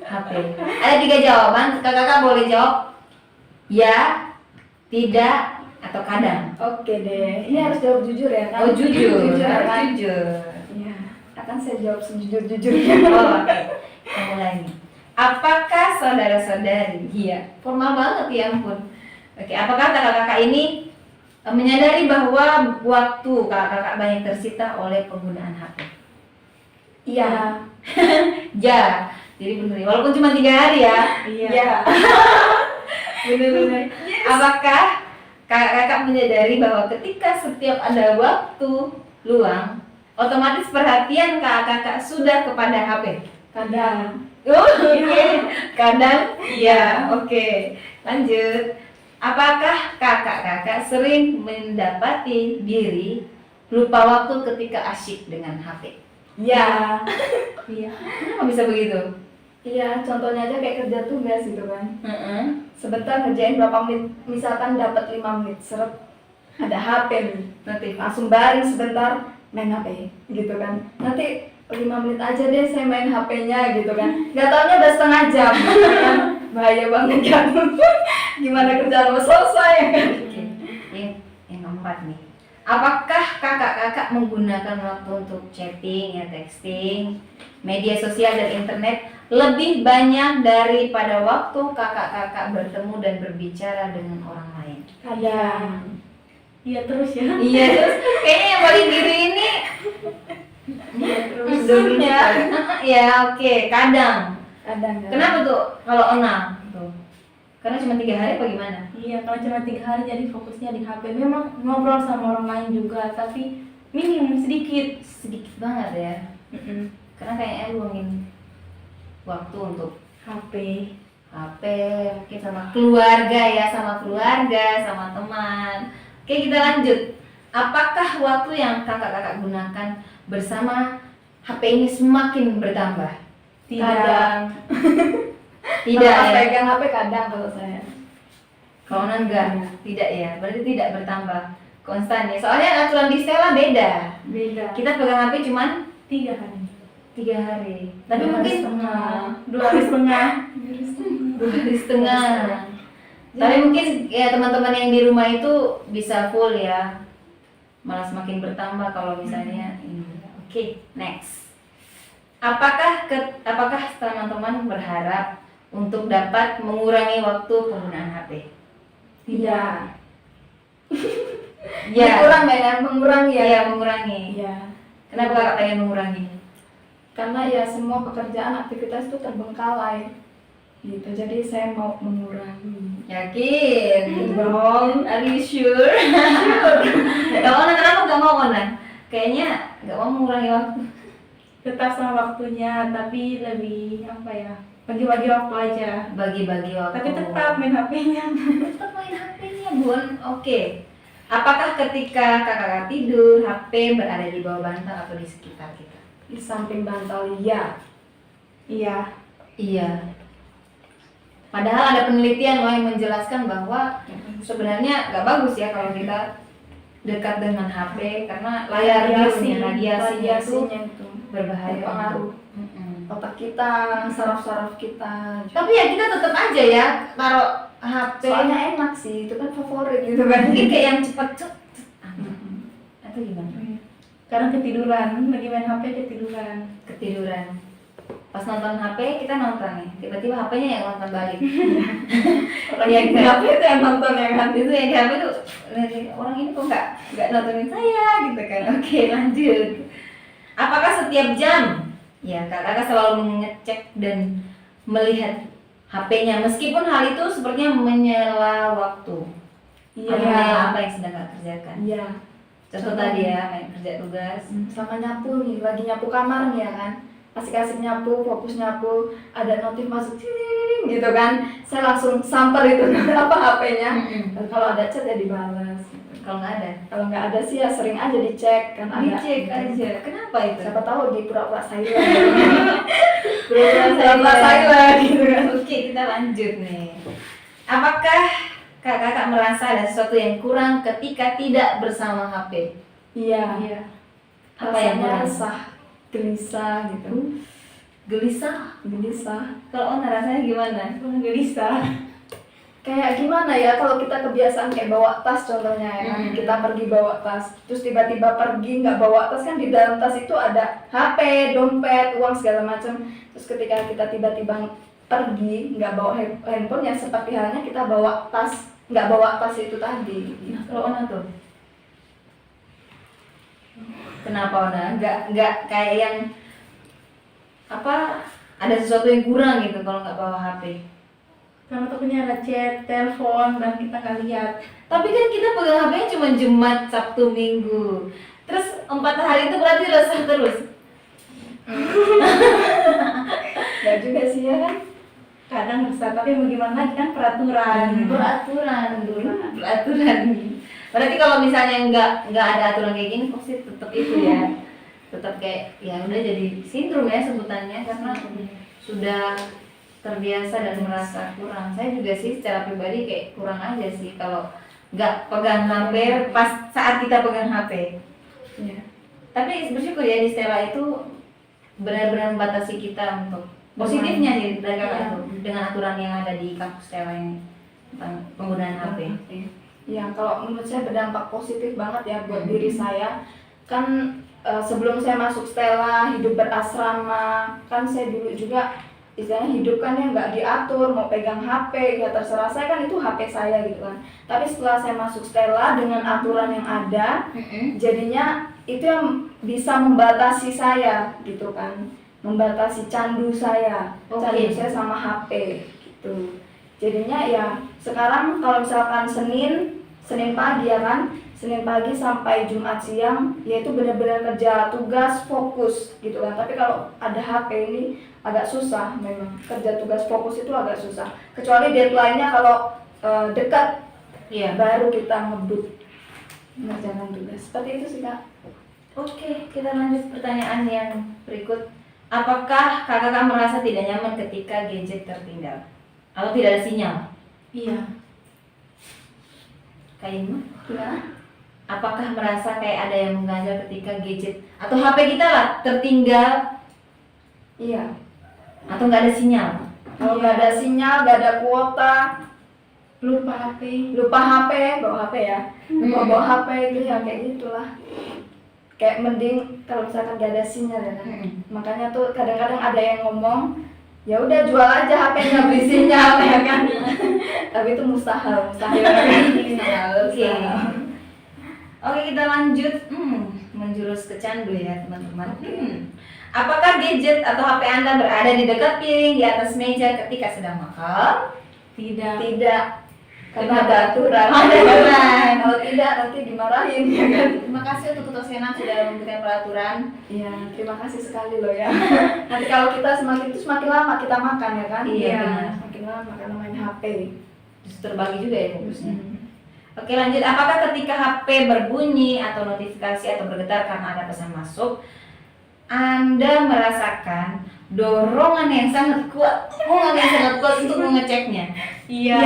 HP? Ada 3 jawaban, kakak-kakak boleh jawab ya, tidak, atau kadang. Oke deh. Ini harus jawab jujur ya kan? Oh jujur, Jujur harus kan? jujur. Iya. Akan saya jawab sejujur-jujurnya. Oh, oke. Kita mulai nih. Apakah saudara-saudari, iya, formal banget ya ampun. Oke, apakah kakak-kakak ini menyadari bahwa waktu kakak-kakak banyak tersita oleh penggunaan HP? Iya. Ya, jadi bener. Walaupun cuma 3 hari ya. Iya. Bener-bener. Apakah kakak-kakak menyadari bahwa ketika setiap ada waktu luang, otomatis perhatian kakak-kakak sudah kepada HP? Kadang. Oh, oke. Kadang iya. Oke. Lanjut. Apakah kakak-kakak sering mendapati diri lupa waktu ketika asyik dengan HP? Iya. Iya. Kenapa bisa begitu? Iya, contohnya aja kayak kerja tugas gitu kan. Sebentar ngerjain berapa menit, misalkan dapat 5 menit, seret ada HP nih. Nanti Langsung baring sebentar main HP gitu kan. Nanti 5 menit aja deh saya main HP-nya gitu kan. Nggak taunya udah setengah jam gitu kan. Bahaya banget kan. Gimana kerjaan mau selesai kan. Oke. Yang keempat nih. Apakah kakak-kakak menggunakan waktu untuk chatting ya, texting, media sosial dan internet lebih banyak daripada waktu kakak-kakak bertemu dan berbicara dengan orang lain? Kadang. Iya terus ya. Iya, terus kayaknya yang paling diri ini Iya terus. dulunya. Ya, oke, kadang. Kadang. Kenapa tuh kalau enam tuh? Karena cuma 3 hari apa gimana? Iya, kalau cuma 3 hari jadi fokusnya di HP. Memang ngobrol sama orang lain juga, tapi minim sedikit. Sedikit banget ya. Karena kayaknya luangin waktu untuk HP. HP, mungkin sama keluarga ya, sama keluarga, sama teman. Oke, kita lanjut. Apakah waktu yang kakak-kakak gunakan bersama HP ini semakin bertambah? Kadang. Tidak Kalau ya? pegang HP kadang kalau saya. Kalau enggak, tidak ya. Berarti tidak bertambah konstan ya. Soalnya aturan di Stella beda. Beda. Kita pegang HP cuman 3 hari. 3 hari. Tapi 2 hari mungkin setengah. 2 hari setengah. 2 hari setengah. Tapi mungkin ya teman-teman yang di rumah itu bisa full ya. Malah semakin bertambah kalau misalnya ini. Oke, next. Apakah teman-teman berharap untuk dapat mengurangi waktu penggunaan HP? Tidak. Ya. Kurang ya, mengurangi ya. Iya, mengurangi. Iya. Kenapa kakak pengen mengurangi? Karena ya semua pekerjaan aktivitas itu terbengkalai. Gitu. Jadi saya mau mengurangi. Yakin dong? Are you sure? Kalau kenapa nggak mau Ona? Kayaknya nggak mau mengurangi waktu. Tetap sama waktunya, tapi lebih apa ya? Bagi-bagi waktu aja. Bagi-bagi waktu. Tapi tetap main HP-nya. Tetap main HP-nya Bun. Oke. Apakah ketika kakak tidur HP berada di bawah bantal atau di sekitar kita? Di samping bantal ya. Iya. Iya. Padahal ada penelitian loh yang menjelaskan bahwa sebenarnya nggak bagus ya kalau kita dekat dengan HP karena layar birunya radiasinya itu itu berbahaya. berpengaruh otak kita, saraf-saraf kita. Tapi ya kita tetap aja ya taruh HP. Soalnya enak sih, itu kan favorit gitu kan. Mungkin kayak yang cepat atau gimana? Karena ketiduran, lagi main HP ketiduran. Ketiduran. Pas nonton HP kita nonton nih, tiba-tiba HP-nya yang nonton balik. Orang yang di HP itu yang nonton ya kan. Itu yang di HP tuh orang ini kok nggak nontonin saya gitu kan. Oke, lanjut. Apakah setiap jam ya kakak selalu mengecek dan melihat HP-nya meskipun hal itu sepertinya menyela waktu? Iya. Apa yang sedang kakak kerjakan? Iya. Contoh tadi ya, main kerja tugas. Sama nyapu nih, lagi nyapu kamar nih ya kan. Kasih nyapu, fokus nyapu, ada notif masuk ting gitu kan. Saya langsung samper itu apa HP-nya. Dan kalau ada chat ya dibalas. Kalau nggak ada? Kalau nggak ada sih ya sering aja dicek kan ada. Dicek aja. Kenapa itu? Siapa tahu di pura-pura silent. Pura-pura silent gitu kan. Oke, kita lanjut nih. Apakah kakak merasa ada sesuatu yang kurang ketika tidak bersama HP? Iya. Iya. Apa yang Rasanya kurang? resah, gelisah gitu. Gelisah. Kalau Ona rasanya gimana? Kurang gelisah. Kayak gimana ya kalau kita kebiasaan kayak bawa tas contohnya ya kan. Kita pergi bawa tas, terus tiba-tiba pergi nggak bawa tas kan di dalam tas itu ada HP, dompet, uang segala macam. Terus ketika kita tiba-tiba pergi nggak bawa handphone ya seperti halnya kita bawa tas, nggak bawa tas itu tadi. Nah, kalau Ona tuh? Kenapa Ona? Nggak kayak yang apa? Ada sesuatu yang kurang gitu kalau nggak bawa HP. Karena takutnya ada chat, telepon, dan kita nggak lihat. Tapi kan kita pegang HP-nya cuma Jumat, Sabtu, Minggu. Terus 4 hari itu berarti resah terus. Nggak juga sih ya kan. Kadang resah, tapi mau gimana lagi kan peraturan. Peraturan. Berarti kalau misalnya nggak ada aturan kayak gini, pasti tetap itu ya. Tetap kayak ya udah jadi sindrom ya sebutannya karena sudah terbiasa dan merasa kurang. Saya juga sih secara pribadi kayak kurang aja sih kalau nggak pegang HP pas saat kita pegang HP. Iya. Tapi bersyukur ya di Stella itu benar-benar membatasi kita untuk positifnya sih dari kakak itu dengan aturan yang ada di kampus Stella ini tentang penggunaan HP. Ya kalau menurut saya berdampak positif banget ya buat diri saya. Kan sebelum saya masuk Stella hidup berasrama kan saya dulu juga istilahnya hidup kan yang nggak diatur, mau pegang HP ya terserah saya kan itu HP saya gitu kan. Tapi setelah saya masuk Stella dengan aturan yang ada, jadinya itu yang bisa membatasi saya gitu kan, membatasi candu saya, candu saya sama HP gitu. Jadinya ya sekarang kalau misalkan Senin pagi ya kan, Senin pagi sampai Jumat siang, yaitu benar-benar kerja tugas fokus gitu kan. Tapi kalau ada HP ini agak susah memang. Kerja tugas fokus itu agak susah. Kecuali deadline-nya kalau dekat, Iya. baru kita ngebut mengerjakan tugas. Seperti itu sih Kak. Oke, kita lanjut pertanyaan yang berikut. Apakah kakak merasa tidak nyaman ketika gadget tertinggal atau tidak ada sinyal? Iya. Kayaknya, Gimana? apakah merasa kayak ada yang mengganjal ketika gadget atau HP kita lah tertinggal Iya. atau nggak ada sinyal? Kalau nggak ada sinyal, nggak ada kuota, Lupa HP. lupa HP, bawa HP ya. Lupa bawa HP itu ya kayak gitulah. Kayak mending kalau misalkan nggak ada sinyal ya kan. Makanya tuh kadang-kadang ada yang ngomong, ya udah jual aja HP-nya beli sinyal ya kan. Tapi itu mustahil. Oke. Oke, kita lanjut. Menjurus ke candu ya teman-teman. Apakah gadget atau HP Anda berada di dekat piring, di atas meja ketika sedang makan? Tidak. Tidak, karena ada aturan. Ada aturan. Kalau tidak nanti dimarahin ya kan. Terima kasih untuk Ketua Senat sudah memberikan peraturan. Iya, terima kasih sekali loh ya. Nanti kalau kita semakin lama kita makan ya kan? Iya, benar. Semakin lama karena main HP. Terus terbagi juga ya fokusnya. Hmm. Oke, lanjut. Apakah ketika HP berbunyi atau notifikasi atau bergetar karena ada pesan masuk, Anda merasakan dorongan yang sangat kuat untuk mengeceknya? Iya.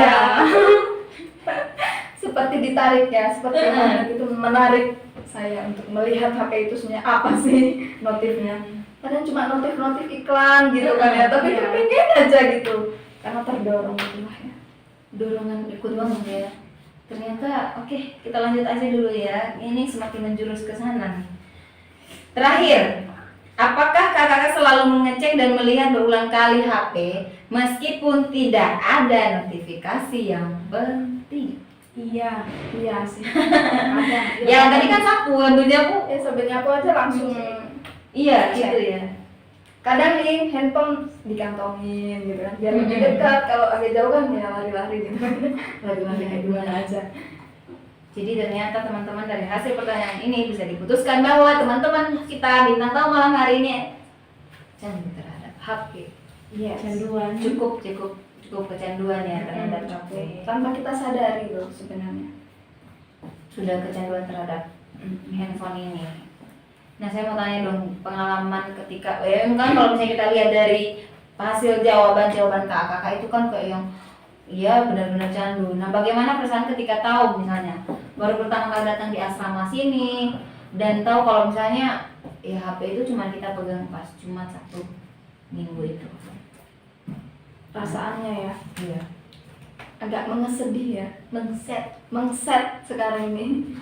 Seperti ditarik ya, seperti magnet itu menarik saya untuk melihat HP itu sebenarnya apa sih notifnya. Kadang cuma notif iklan gitu kan ya, tapi Iya. kepengen aja gitu. Karena terdorong itulah ya. Dorongan ikut banget ya. Ternyata oke, kita lanjut aja dulu ya. Ini semakin menjurus ke sana nih. Terakhir, apakah kakak selalu mengecek dan melihat berulang kali HP meskipun tidak ada notifikasi yang penting? Iya. Iya sih. Ada. Ya tadi kan sapu, tentunya Bu. Ya sebenarnya aku aja langsung Iya, Cek. gitu ya. kadang nih handphone dikantongin gitu kan biar lebih dekat. Kalau agak jauh kan ya lari-lari gitu kan. Lari-lari kayak gimana aja. Jadi ternyata teman-teman dari hasil pertanyaan ini bisa diputuskan bahwa teman-teman kita bintang tamu malam hari ini candu terhadap HP. Iya. Canduan. Cukup kecanduan ya terhadap HP. Tanpa kita sadari loh sebenarnya. Sudah kecanduan terhadap handphone ini. Nah, saya mau tanya dong pengalaman ketika kan kalau misalnya kita lihat dari hasil jawaban kakak itu kan kayak yang iya benar-benar candu. Nah, bagaimana perasaan ketika tahu misalnya baru pertama kali datang di asrama sini dan tahu kalau misalnya ya HP itu cuma kita pegang pas cuma 1 minggu itu. Perasaannya ya Iya. agak mengesedih ya. Mengset sekarang ini.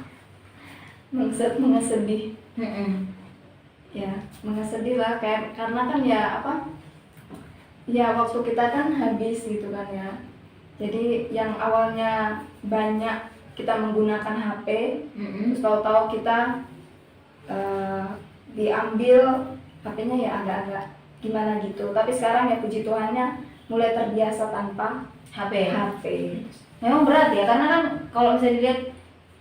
Mengesedih. Ya, mengesedih lah kayak karena kan ya ya waktu kita kan habis gitu kan ya. Jadi yang awalnya banyak kita menggunakan HP, terus tahu-tahu kita diambil HP-nya ya agak-agak gimana gitu. Tapi sekarang ya puji Tuhannya mulai terbiasa tanpa HP. HP. Memang berat ya karena kan kalau bisa dilihat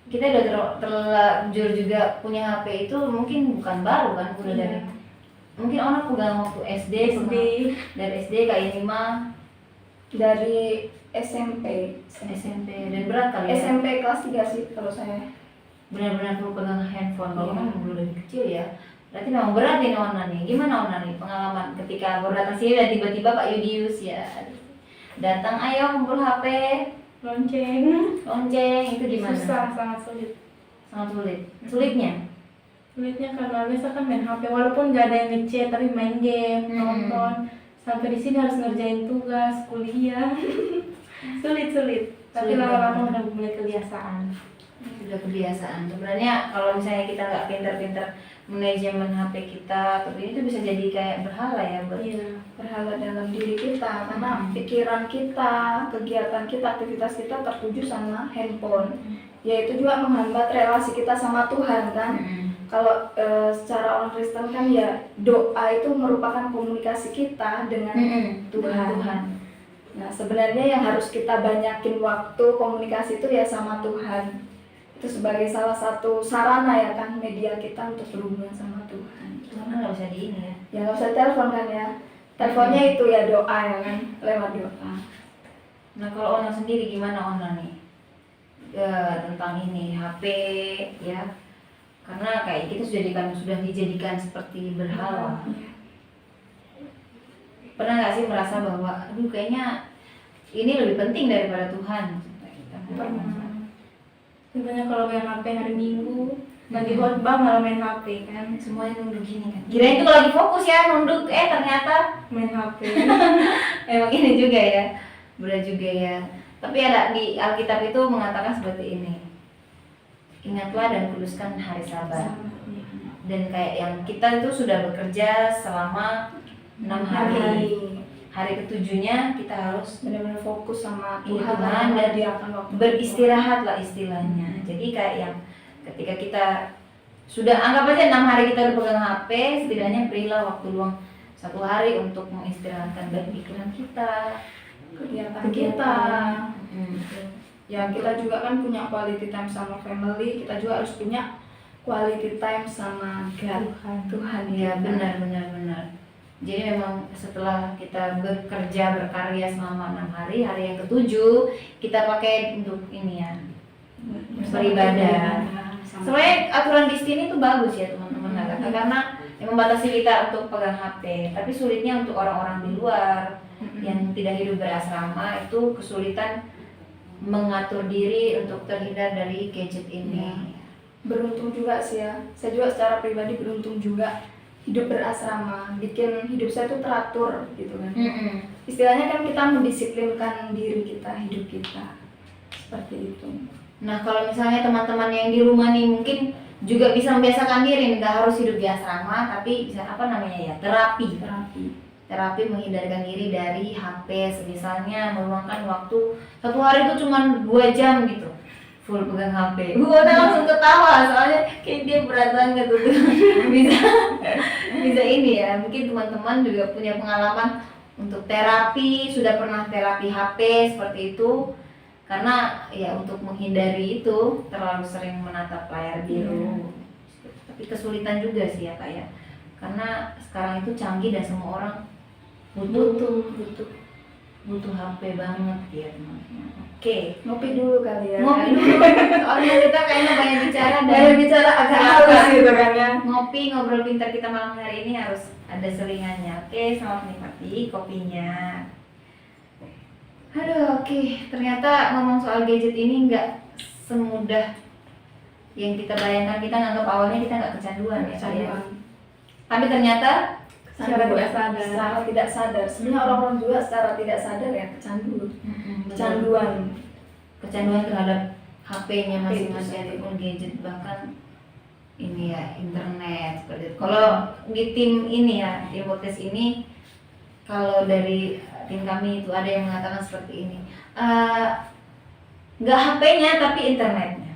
kita udah terlanjur juga punya HP itu mungkin bukan baru kan udah dari mungkin orang pegang waktu SD dari SD kayak 5 dari SMP dan berat kali ya. SMP kelas 3 sih kalau saya. Benar-benar perlu pegang handphone kalau Iya. kan dulu dari kecil ya. Berarti memang berat ini Ona nih. Gimana Ona nih pengalaman ketika baru datang sini dan tiba-tiba Pak Yudius ya datang ayo kumpul HP lonceng itu gimana? Susah, sangat sulit. Sangat sulit. Sulitnya? Sulitnya karena biasa kan main HP walaupun nggak ada yang ngechat tapi main game, nonton. Sampai di sini harus ngerjain tugas, kuliah. Sulit. Tapi Sulit lama-lama banget. udah mulai kebiasaan. Sudah kebiasaan. Sebenarnya kalau misalnya kita nggak pintar-pintar manajemen HP kita, tapi itu bisa jadi kayak berhala ya buat Iya. Berhala dalam diri kita karena pikiran kita, kegiatan kita, aktivitas kita tertuju sama handphone. Yaitu juga menghambat relasi kita sama Tuhan kan. Kalau secara orang Kristen kan ya doa itu merupakan komunikasi kita dengan Tuhan. Nah sebenarnya yang harus kita banyakin waktu komunikasi itu ya sama Tuhan. Itu sebagai salah satu sarana ya kan media kita untuk berhubungan sama Tuhan. karena nggak bisa di ini ya. Ya nggak usah telepon kan ya. Teleponnya itu ya doa ya kan, lewat doa. Nah kalau Ona sendiri gimana Ona nih tentang ini HP ya? Karena kayak kita sudah dijadikan seperti berhala. Iya. Pernah nggak sih merasa bahwa, aduh kayaknya ini lebih penting daripada Tuhan? Pernah. Contohnya kalau main HP hari Minggu, lagi khotbah malah main HP kan, Semuanya nunduk gini kan. Kirain tuh lagi fokus ya nunduk, ternyata main HP. emang ini juga ya, benar juga ya. Tapi ada di Alkitab itu mengatakan seperti ini. Ingatlah dan kuduskan hari Sabat. Dan kayak yang kita itu sudah bekerja selama 6 hari. Hari ketujuhnya kita harus Benar-benar fokus sama Tuhan Tuhan dan dia akan waktu beristirahat lah istilahnya. Jadi kayak yang ketika kita sudah anggap aja 6 hari kita udah pegang HP, setidaknya berilah waktu luang 1 hari untuk mengistirahatkan baik pikiran kita, kegiatan kita. Hmm. Ya kita juga kan punya quality time sama family, kita juga harus punya quality time sama God, Tuhan. Iya kita. benar. Jadi memang setelah kita bekerja berkarya selama 6 hari, hari yang ketujuh kita pakai untuk ini ya, beribadah. Sebenarnya aturan di sini itu bagus ya teman-teman, karena yang membatasi kita untuk pegang HP, tapi sulitnya untuk orang-orang di luar yang tidak hidup berasrama itu kesulitan mengatur diri untuk terhindar dari gadget ini. Beruntung juga sih ya, saya juga secara pribadi beruntung juga hidup berasrama, bikin hidup saya tuh teratur gitu kan. Istilahnya kan kita mendisiplinkan diri kita, hidup kita seperti itu. Nah kalau misalnya teman-teman yang di rumah nih mungkin juga bisa membiasakan diri, nggak harus hidup di asrama, tapi bisa terapi menghindarkan diri dari HP, misalnya meluangkan waktu 1 hari itu cuma 2 jam gitu full pegang HP. Gua langsung ketawa soalnya kayak dia berat banget tuh. bisa ini ya, mungkin teman-teman juga punya pengalaman untuk terapi, sudah pernah terapi HP seperti itu, karena ya untuk menghindari itu terlalu sering menatap layar biru. Tapi kesulitan juga sih ya Kak ya, karena sekarang itu canggih dan semua orang butuh HP banget ya teman-teman. Oke, Ngopi dulu kali ya. ngopi dulu. Soalnya kita kayaknya banyak bicara dan Banyak bicara agak halus gitu kan ya. ngopi, ngobrol pintar kita malam hari ini harus ada selingannya. Oke, selamat menikmati kopinya. Aduh, oke. Ternyata ngomong soal gadget ini nggak semudah yang kita bayangkan. Kita nganggap awalnya kita nggak kecanduan ya, Kak, ya. Tapi ternyata Secara tidak sadar. Secara tidak sadar. Sebenarnya orang-orang juga secara tidak sadar ya kecanduan terhadap HP-nya masing-masing Itu. ataupun gadget, bahkan ini ya internet seperti itu. Kalau di tim ini ya, di podcast ini, kalau dari tim kami itu ada yang mengatakan seperti ini, nggak HP-nya tapi internetnya.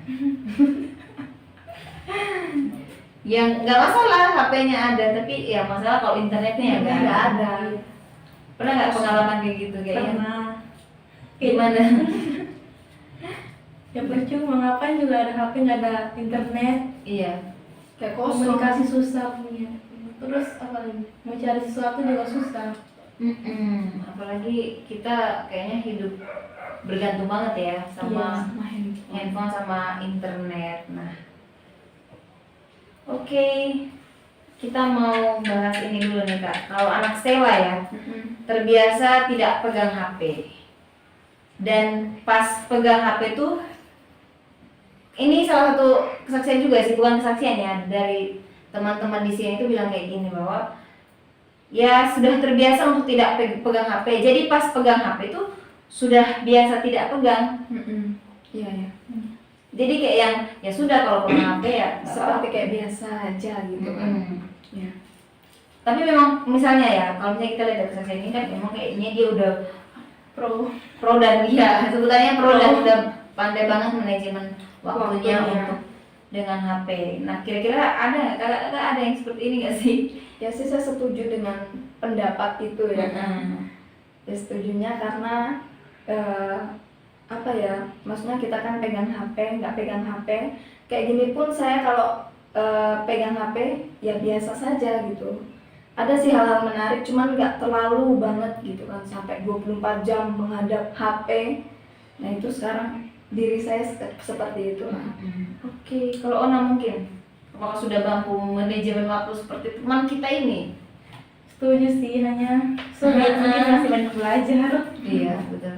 Yang nggak masalah HP-nya ada, tapi ya masalah kalau internetnya ya nggak ada. Pernah nggak pengalaman kayak gitu kayaknya? Pernah. Gimana? Ya percuma, ngapain juga ada HP nggak ada internet, Iya. Kayak kosong. komunikasi susah punya. Terus apa lagi? Mau cari sesuatu juga susah. Apalagi kita kayaknya hidup bergantung banget ya sama handphone sama internet. Nah, oke, kita mau bahas ini dulu nih Kak. Kalau anak Stella ya, terbiasa tidak pegang HP. Dan pas pegang HP tuh, ini salah satu kesaksian juga sih, bukan kesaksian ya, dari teman-teman di sini itu bilang kayak gini bahwa ya sudah terbiasa untuk tidak pegang HP. Jadi pas pegang HP itu sudah biasa tidak pegang. Iya ya. Jadi kayak yang ya sudah kalau pegang HP ya nggak Seperti apa-apa. kayak biasa aja gitu kan. Ya. Tapi memang misalnya ya, kalau misalnya kita lihat dari kesaksian ini kan memang kayaknya dia udah pro dan iya sebutannya pro dan udah pandai banget manajemen waktunya untuk dengan HP. Nah kira-kira ada nggak kakak ada yang seperti ini nggak sih? Ya sih saya setuju dengan pendapat itu ya. Ya setujunya karena apa ya, maksudnya kita kan pegang HP, nggak pegang HP kayak gini pun saya kalau pegang HP ya biasa saja gitu. ada sih hal-hal menarik, cuman nggak terlalu banget gitu kan sampai 24 jam menghadap HP. Nah itu sekarang diri saya seperti itu lah. Oke, kalau Ona mungkin apakah sudah mampu manajemen waktu seperti teman kita ini? Setuju sih, hanya sulit, mungkin masih banyak belajar. Iya, betul.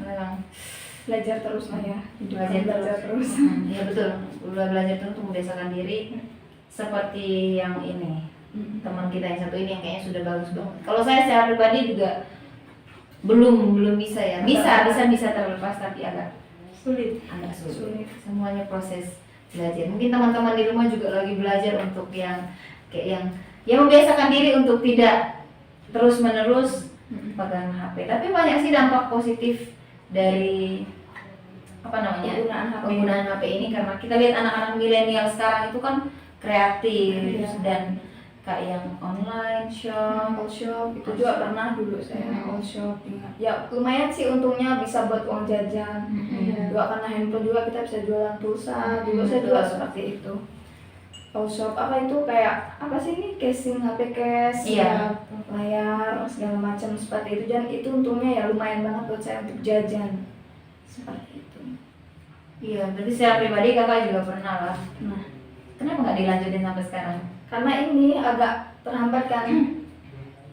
Memang Belajar terus lah ya, hidup kan belajar terus. Iya betul. Belajar terus untuk membiasakan diri seperti yang ini. Teman kita yang satu ini yang kayaknya sudah bagus banget. Kalau saya secara pribadi juga belum bisa ya. Bisa terlepas tapi agak Sulit. sulit. Semuanya proses belajar. Mungkin teman-teman di rumah juga lagi belajar untuk yang kayak yang membiasakan diri untuk tidak terus-menerus pegang HP. Tapi banyak sih dampak positif dari penggunaan HP ini, karena kita lihat anak-anak milenial sekarang itu kan kreatif dan kayak yang online shop. All shop itu juga pernah dulu saya all shop. Ya lumayan sih untungnya bisa buat uang jajan. Juga karena handphone juga kita bisa jualan pulsa. Dulu saya juga seperti itu. All shop apa itu kayak apa sih ini casing HP case, Iya. layar segala macam seperti itu, dan itu untungnya ya lumayan banget buat saya untuk jajan seperti itu. Iya, berarti secara pribadi kakak juga pernah lah. Nah, Kenapa nggak dilanjutin sampai sekarang? karena ini agak terhambat kan,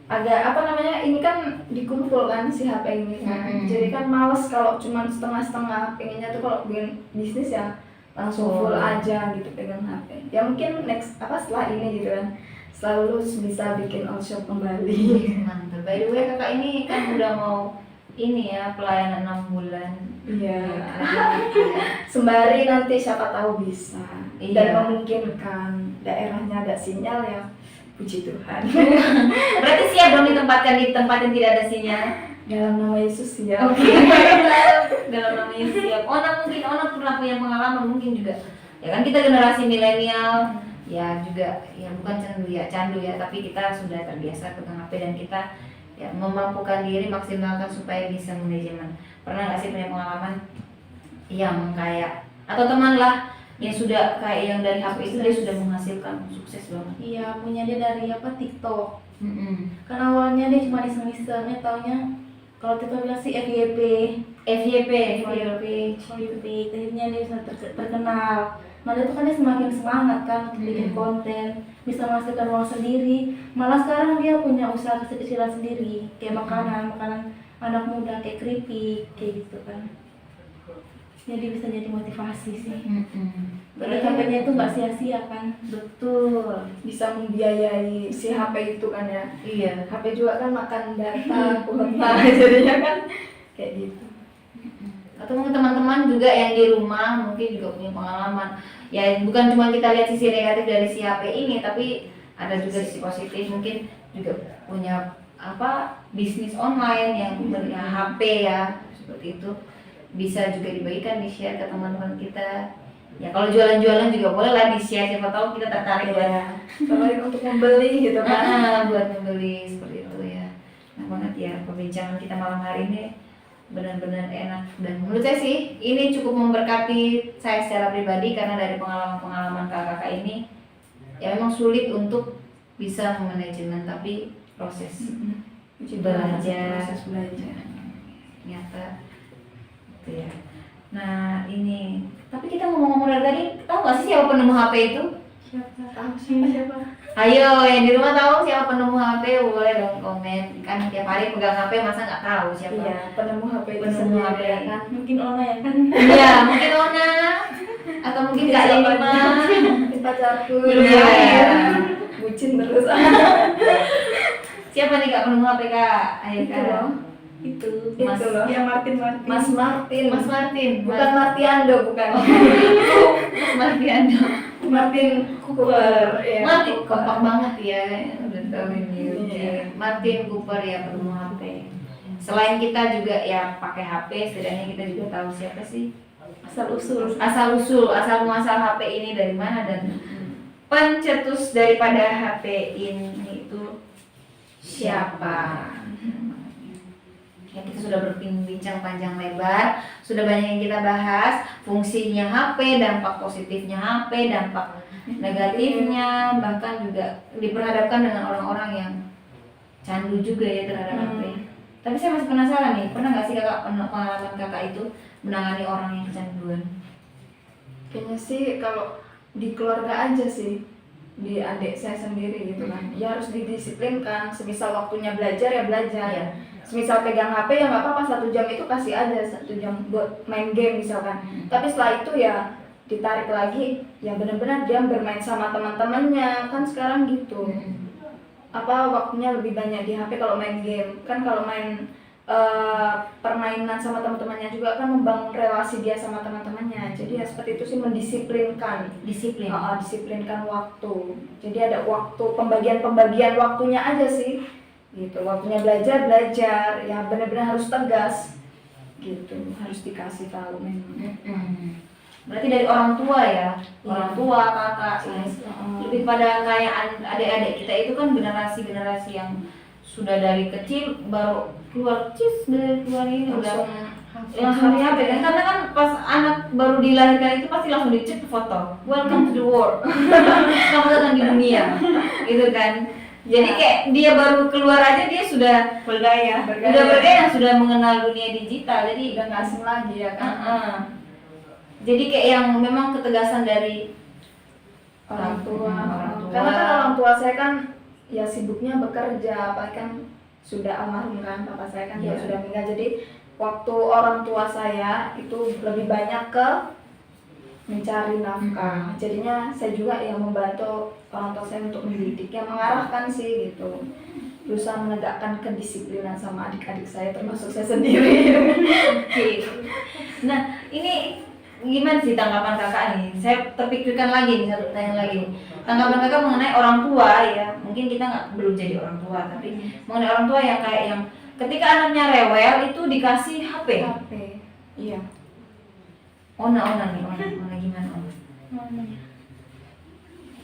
agak apa namanya ini kan dikumpul kan si HP ini kan, jadi kan males kalau cuma setengah-setengah, pengennya tuh kalau bikin bisnis ya langsung full aja gitu pegang HP. Ya mungkin next setelah ini gitu kan, setelah lulus bisa bikin all shop kembali. Mantap. By the way kakak ini kan udah mau ini ya pelayanan 6 bulan. Iya. Sembari nanti siapa tahu bisa dan Iya. memungkinkan daerahnya ada sinyal ya, puji Tuhan. Berarti siap dong ditempatkan di tempat yang tidak ada sinyal. Dalam nama Yesus ya. Oke. Dalam namanya siap. Ona pernah punya pengalaman mungkin juga. Ya kan kita generasi milenial, ya juga ya bukan candu ya, tapi kita sudah terbiasa pegang HP dan kita ya memampukan diri maksimalkan supaya bisa manajemen. Pernah nggak sih punya pengalaman yang kayak atau teman lah yang sudah kayak yang dari HP itu dia sudah menghasilkan sukses banget? Iya, punya dia dari TikTok. Kan awalnya dia cuma iseng-iseng, taunya kalau TikTok bilang sih FYP, akhirnya dia bisa terkenal. Nah itu kan dia semakin semangat kan untuk bikin konten, bisa menghasilkan uang sendiri. Malah sekarang dia punya usaha kecil-kecilan sendiri, kayak makanan anak muda, kayak keripik, kayak gitu kan. Jadi bisa jadi motivasi sih. Berarti HP-nya itu nggak sia-sia kan? Betul. Bisa membiayai si HP itu kan ya. Iya. HP juga kan makan data, kuota, jadinya kan kayak gitu. Atau mungkin teman-teman juga yang di rumah mungkin juga punya pengalaman. Ya bukan cuma kita lihat sisi negatif dari si HP ini, tapi ada juga sisi positif. Mungkin juga punya bisnis online yang HP ya seperti itu, bisa juga dibagikan, di share ke teman-teman kita. Ya kalau jualan-jualan juga boleh lah di share, siapa tahu kita tertarik buat Tertarik untuk membeli gitu kan. buat membeli seperti itu ya. Nah banget ya perbincangan kita malam hari ini benar-benar enak, dan menurut saya sih ini cukup memberkati saya secara pribadi, karena dari pengalaman kakak ini ya memang sulit untuk bisa memanajemen, tapi proses belajar nyata gitu ya. Nah ini, tapi kita ngomong-ngomong dari tadi, tahu nggak sih siapa penemu HP itu? Siapa? Ayo yang di rumah tahu siapa penemu HP, boleh dong komen. Kan tiap hari pegang HP, masa nggak tahu siapa? Iya, penemu HP itu Penemu sendiri HP. ya kan. Mungkin Ona ya kan? Iya, mungkin Ona atau mungkin Kak Lima. Pacarku. Iya. Bucin terus. Siapa nih Kak penemu HP Kak? Ayo Itu Kak. loh. Itu Mas- Itu loh. ya Martin. Mas Martin. Mas Martin. Bukan Martiando, bukan. Mas Martiando. Martin Cooper. Ya, Martin Cooper. kompak banget ya, udah tahu ini. Iya. Martin Cooper ya penemu HP. Selain kita juga ya pakai HP, setidaknya kita juga tahu siapa sih asal muasal HP ini dari mana, dan pencetus daripada HP ini itu siapa. Ya, kita sudah berbincang panjang lebar, sudah banyak yang kita bahas, fungsinya HP, dampak positifnya HP, dampak negatifnya, bahkan juga diperhadapkan dengan orang-orang yang candu juga ya terhadap HP. Tapi saya masih penasaran nih, pernah nggak sih kakak pengalaman kakak itu menangani orang yang kecanduan? Kayaknya sih kalau di keluarga aja sih, di adik saya sendiri gitu kan. Ya harus didisiplinkan, semisal waktunya belajar ya belajar. Iya. Semisal pegang HP ya nggak apa-apa, 1 jam itu kasih aja 1 jam buat main game misalkan. Tapi setelah itu ya ditarik lagi, ya benar-benar dia bermain sama teman-temannya kan sekarang gitu. Apa waktunya lebih banyak di HP kalau main game kan, kalau main permainan sama teman-temannya juga kan membangun relasi dia sama teman-temannya. Jadi ya seperti itu sih, mendisiplinkan. Disiplin. Disiplinkan waktu. Jadi ada waktu, pembagian waktunya aja sih. Gitu. Waktunya belajar, ya benar-benar harus tegas. Gitu. Harus dikasih tahu memang. Berarti dari orang tua ya, orang tua, kakak, lebih pada kayak adik-adik kita itu kan generasi yang sudah dari kecil baru keluar dari keluar ini udah langsung di HP kan, karena kan pas anak baru dilahirkan itu pasti langsung dicek foto, welcome to the world, selamat datang di dunia, gitu kan. Jadi kayak dia baru keluar aja dia sudah berdaya, sudah mengenal dunia digital, jadi udah nggak asing lagi ya kan. Jadi kayak yang memang ketegasan dari orang tua. Karena kan orang tua saya kan ya sibuknya bekerja, apalagi kan sudah almarhum kan, papa saya kan dia sudah meninggal. Jadi waktu orang tua saya itu lebih banyak ke mencari nafkah. Jadinya saya juga yang membantu orang tua saya untuk mendidik, yang mengarahkan sih gitu. Berusaha menegakkan kedisiplinan sama adik-adik saya, termasuk saya sendiri. Oke. Nah, ini gimana sih tanggapan kakak nih? Saya terpikirkan lagi nih, satu pertanyaan lagi. Tanggapan kakak mengenai orang tua ya, mungkin kita belum jadi orang tua, tapi mengenai orang tua yang kayak yang ketika anaknya rewel itu dikasih HP. Iya. Ona nih, ona gimana ona?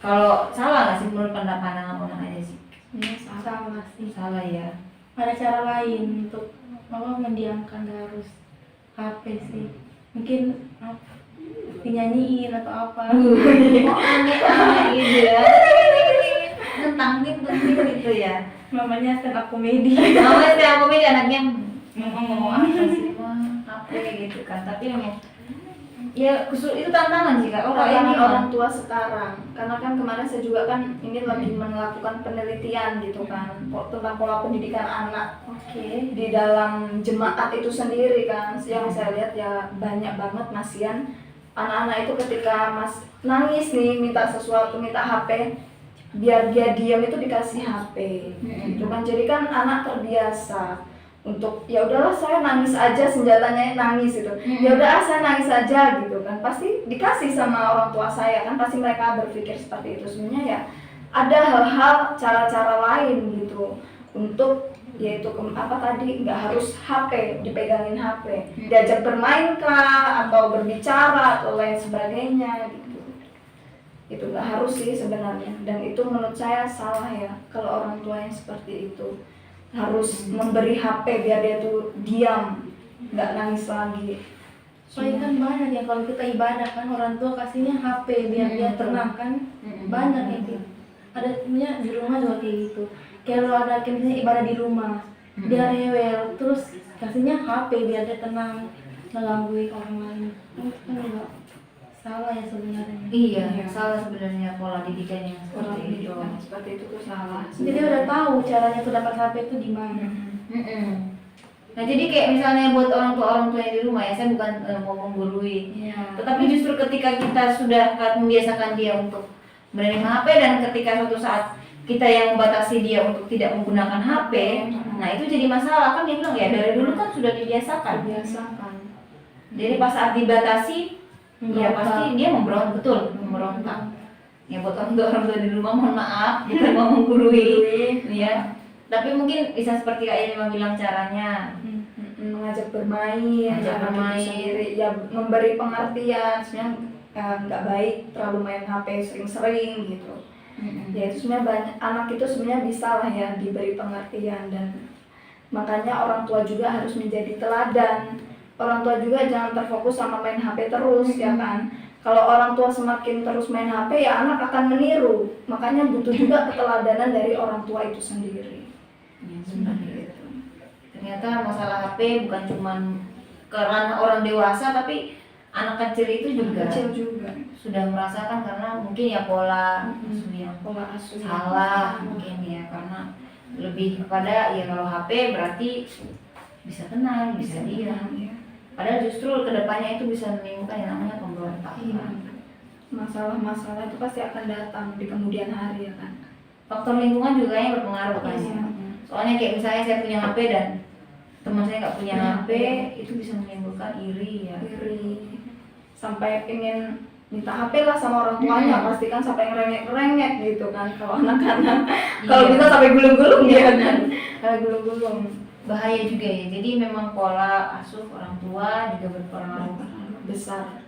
Kalau salah nggak sih menurut pandangan ona aja sih? Iya, salah sih. Salah ya. Ada cara lain untuk mendiamkan, gak harus HP sih. Mungkin dinyanyiin atau apa. Aneh gitu ya. Tentang gitu ya. Mamanya stand up comedy. Mamanya stand up comedy, anaknya ngomong apa sih? Apa gitu kan. Tapi memang ya itu tantangan sih kak. Kalau ini orang tua sekarang, karena kan kemarin saya juga kan ini lagi melakukan penelitian gitu kan tentang pola pendidikan anak. Di dalam jemaat itu sendiri kan, yang saya lihat ya banyak banget masian anak-anak itu ketika nangis nih minta sesuatu, minta HP, biar dia diam itu dikasih HP. Gitu kan, jadi kan anak terbiasa untuk ya udahlah saya nangis aja, senjatanya nangis gitu. Ya udah saya nangis aja gitu kan. Pasti dikasih sama orang tua saya kan, pasti mereka berpikir seperti itu. Sebenarnya ya ada hal-hal, cara-cara lain gitu untuk yaitu apa tadi, nggak harus HP, dipegangin HP, diajak bermain kah atau berbicara atau lain sebagainya gitu. Itu nggak harus sih sebenarnya, dan itu menurut saya salah ya kalau orang tua yang seperti itu. Harus memberi HP biar dia tuh diam, nggak nangis lagi. Soalnya kan banyak ya kalau kita ibadah kan orang tua kasihnya HP biar dia tenang kan. Banyak yang gitu. Ada punya di rumah juga kayak gitu. Kalau ada misalnya ibadah di rumah, dia rewel, terus kasihnya HP biar dia tenang, nggak gangguin orang lain. Itu kan juga salah ya sebenarnya. Iya, salah sebenarnya pola didikan yang seperti itu. Seperti itu tuh salah. Jadi udah tahu caranya tuh dapat HP itu di mana. Nah jadi kayak misalnya buat orang tua yang di rumah ya, saya bukan mau menggurui, tetapi justru ketika kita sudah membiasakan dia untuk menerima HP, dan ketika suatu saat kita yang membatasi dia untuk tidak menggunakan HP, nah itu jadi masalah kan. Dia bilang ya dari dulu kan sudah dibiasakan. Jadi pas saat dibatasi, ya pasti dia memberontak. Ya buat orang tua di rumah, mohon maaf, bukan mau menggurui, ya. Tapi mungkin bisa seperti Kak Yani bilang caranya, mengajak bermain, sendiri, ya memberi pengertian. Sebenarnya nggak baik terlalu main HP sering-sering gitu. Ya itu sebenarnya banyak anak itu sebenarnya bisa lah ya diberi pengertian dan Makanya orang tua juga harus menjadi teladan. Orang tua juga jangan terfokus sama main HP terus, ya kan. Kalau orang tua semakin terus main HP, ya anak akan meniru. Makanya butuh juga keteladanan dari orang tua itu sendiri. Ya, sebenarnya itu. Ternyata masalah HP bukan cuma karena orang dewasa, tapi anak kecil itu juga Kecil juga. sudah merasakan karena mungkin ya pola asuh yang Pola asuh salah mungkin ya, karena lebih kepada ya kalau HP berarti bisa tenang, bisa diam. ya. Padahal justru kedepannya itu bisa menimbulkan yang namanya pemberontakan. Iya. Masalah-masalah itu pasti akan datang di kemudian hari, ya kan. Faktor lingkungan juga yang berpengaruh kan. Iya. Soalnya kayak misalnya saya punya HP dan teman saya nggak punya Iya. HP, itu bisa menimbulkan iri ya. Iri. Sampai pengen minta HP lah sama orang tuanya, pasti kan sampai ngerengek-ngerengek gitu kan kalau anak-anak. Kalau Iya. bisa sampai gulung-gulung dia kan. Sampai gulung-gulung. Bahaya juga ya. Jadi memang pola asuh orang tua juga berpengaruh Besar besar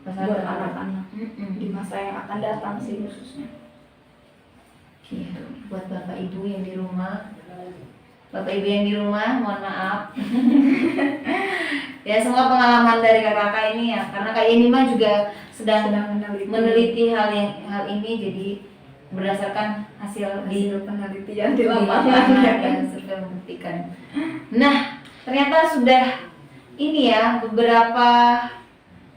buat terhadap anak-anak di masa yang akan datang sih khususnya. Gitu. Buat bapak ibu yang di rumah, mohon maaf. Ya semua pengalaman dari kakak ini ya, karena Kak Yeni mah juga sedang meneliti hal ini, jadi berdasarkan hasil penelitian di di lapangan ya kan. yang sudah membuktikan. Nah, ternyata sudah ini ya, beberapa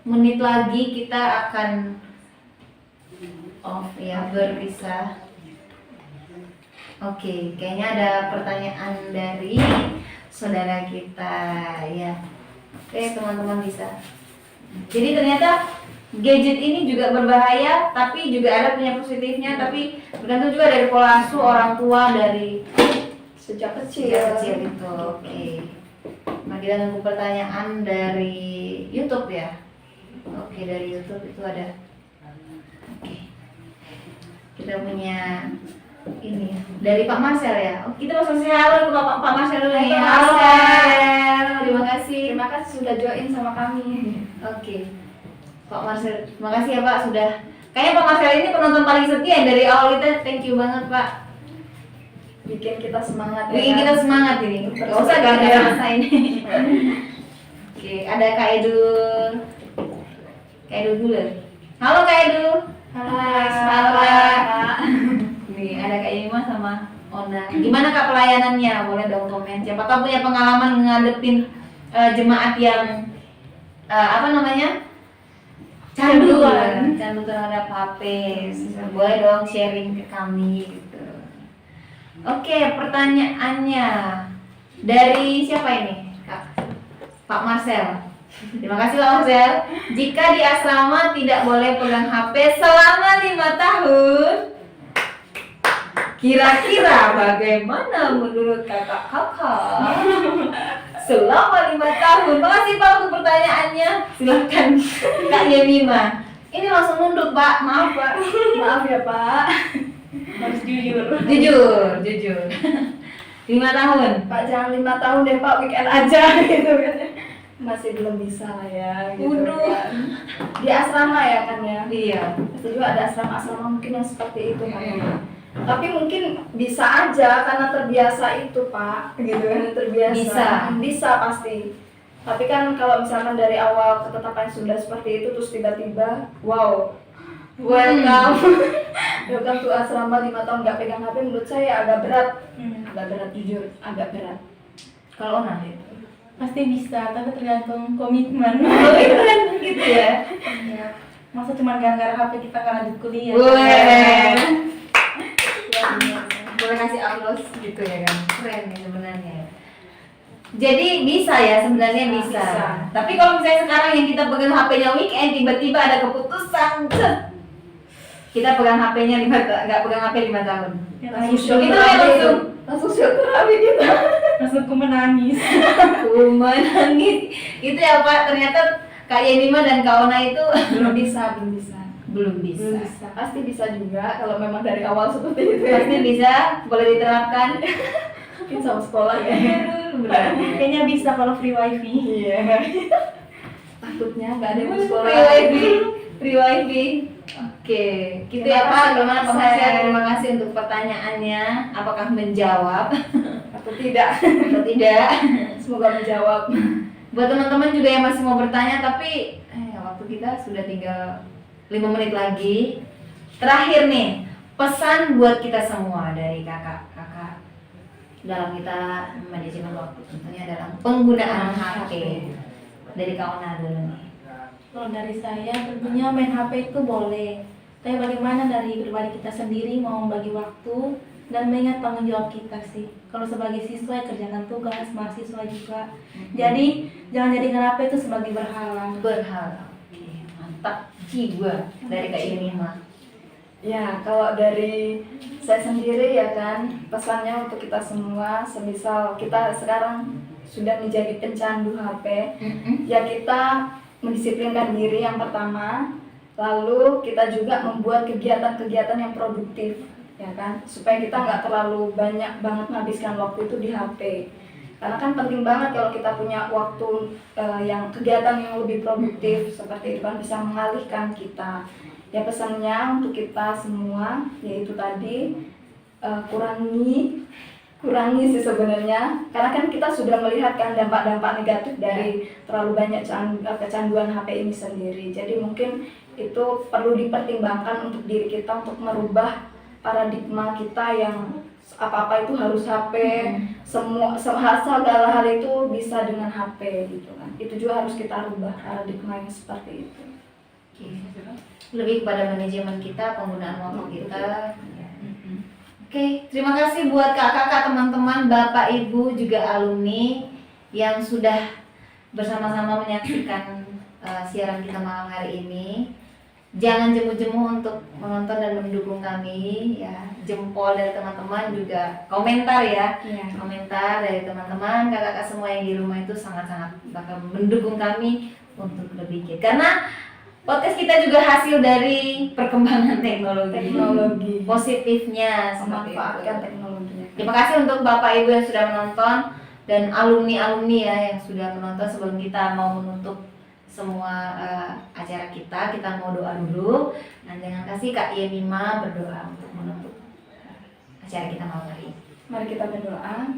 menit lagi kita akan off ya, berpisah. Oke, kayaknya ada pertanyaan dari saudara kita ya. Oke, teman-teman bisa. Jadi ternyata gadget ini juga berbahaya, tapi juga ada punya positifnya, tapi bergantung juga dari pola asuh orang tua dari Sejak kecil. itu. Oke. Nah, kita nunggu pertanyaan dari YouTube ya. Oke, dari YouTube itu ada. Oke. Kita punya ini dari Pak Marcel ya. Oh, kita langsung say halo ke Pak Marcel dulu nih. Pak Halo Marcel. Terima kasih. Terima kasih sudah join sama kami. Oke. Pak Marcel, terima kasih ya Pak sudah. Kayaknya Pak Marcel ini penonton paling setia dari awal kita. Thank you banget Pak. Bikin kita semangat. Bikin kan? kita semangat ini. Gak usah gak ini. Oke, ada Kak Edul. Kak Edul dulu. Halo Kak Edul. Hai, Halo, Kak. Nih ada Kak Yima sama Ona. Gimana Kak pelayanannya? Boleh dong komen. Siapa tahu punya pengalaman ngadepin jemaat yang apa namanya? Candu terhadap HP. Boleh dong sharing ke kami gitu. Oke, pertanyaannya dari siapa ini? Kak? Pak Marcel. Terima kasih Pak Marcel. Jika di asrama tidak boleh pegang HP selama 5 tahun, kira-kira bagaimana menurut kakak selama 5 tahun? Makasih Pak untuk pertanyaannya. Silakan Kak Yemima. Ini langsung nunduk Pak, maaf Pak. Maaf ya Pak. Harus jujur. Jujur. 5 tahun. Pak jangan 5 tahun deh Pak, weekend aja gitu kan. Masih belum bisa lah ya gitu. Waduh. Kan. Di asrama ya kan ya. Iya. Pasti juga ada asrama-asrama mungkin yang seperti itu kan. Tapi mungkin bisa aja karena terbiasa itu Pak, gitu kan, terbiasa. Bisa pasti. Tapi kan kalau misalkan dari awal ketetapan sudah seperti itu terus tiba-tiba, wow, welcome, welcome to asrama 5 tahun nggak pegang HP, menurut saya agak berat, jujur, agak berat. Kalau Ona Pasti bisa, tapi tergantung komitmen. gitu ya. Iya. Masa cuma gara-gara HP kita karena di kuliah. Weh. Luar biasa. Boleh kasih applause gitu ya kan. Keren ya sebenarnya. Jadi bisa ya sebenarnya bisa. Bisa. Tapi kalau misalnya sekarang yang kita pegang HP-nya weekend, tiba-tiba ada keputusan, kita pegang HP-nya nggak pegang HP 5 tahun. Ya, Langsung nangis. shock Itu terapi ya langsung shock terapi kita. Langsung aku menangis. Menangis. Itu ya Pak. Ternyata Kak Yenima dan Kak Ona itu Belum bisa. belum bisa. Pasti bisa juga kalau memang dari awal seperti itu. Ya. Pasti bisa, boleh diterapkan. Mungkin sama sekolah ya. Berarti. Kayaknya bisa kalau free wifi. Iya. Takutnya nggak ada yang mau sekolah. Free wifi. Oke, gitu ya Terima Pak. kasih, Gimana Pak Mas. Marcel? Terima kasih untuk pertanyaannya. Apakah menjawab? atau tidak. atau tidak. Semoga menjawab. Buat teman-teman juga yang masih mau bertanya, tapi waktu kita sudah tinggal 5 menit lagi. Terakhir nih, pesan buat kita semua dari kakak-kakak dalam kita manajemen waktu, tentunya dalam penggunaan HP. Dari Kak Ona dulu nih. Kalau dari saya tentunya main HP itu boleh, tapi bagaimana dari pribadi kita sendiri mau membagi waktu dan mengingat tanggung jawab kita sih. Kalau sebagai siswa ya kerjakan tugas, mahasiswa juga. Jadi jangan jadikan HP itu sebagai berhala. Berhala. Oke, mantap jiwa dari Kak Yunima. Ya, kalau dari saya sendiri ya kan, pesannya untuk kita semua, semisal kita sekarang sudah menjadi pencandu HP, ya kita mendisiplinkan diri yang pertama, lalu kita juga membuat kegiatan-kegiatan yang produktif, ya kan, supaya kita nggak terlalu banyak banget menghabiskan waktu itu di HP. Karena kan penting banget kalau kita punya waktu yang kegiatan yang lebih produktif seperti itu kan bisa mengalihkan kita. Ya pesannya untuk kita semua yaitu tadi kurangi sih sebenarnya, karena kan kita sudah melihat kan dampak-dampak negatif dari terlalu banyak kecanduan HP ini sendiri. Jadi mungkin itu perlu dipertimbangkan untuk diri kita untuk merubah paradigma kita yang apa-apa itu harus HP, segala hal itu bisa dengan HP gitu kan. Itu juga harus kita rubah paradigma yang seperti itu. Lebih kepada manajemen kita, penggunaan waktu kita. Oke, terima kasih buat kakak-kakak, teman-teman, bapak, ibu, juga alumni yang sudah bersama-sama menyaksikan siaran kita malam hari ini. Jangan jemu-jemu untuk menonton dan mendukung kami ya. Jempol dari teman-teman, juga komentar ya. Komentar dari teman-teman, kakak-kakak semua yang di rumah itu sangat-sangat bakal mendukung kami untuk lebih giat. Karena podcast kita juga hasil dari perkembangan teknologi. Positifnya Memanfaatkan teknologinya. Terima kasih untuk Bapak Ibu yang sudah menonton dan alumni-alumni ya yang sudah menonton. Sebelum kita mau menutup semua acara kita mau doa dulu. Dan dengan kasih Kak Yunima berdoa untuk menutup acara kita malam hari ini. Mari kita berdoa.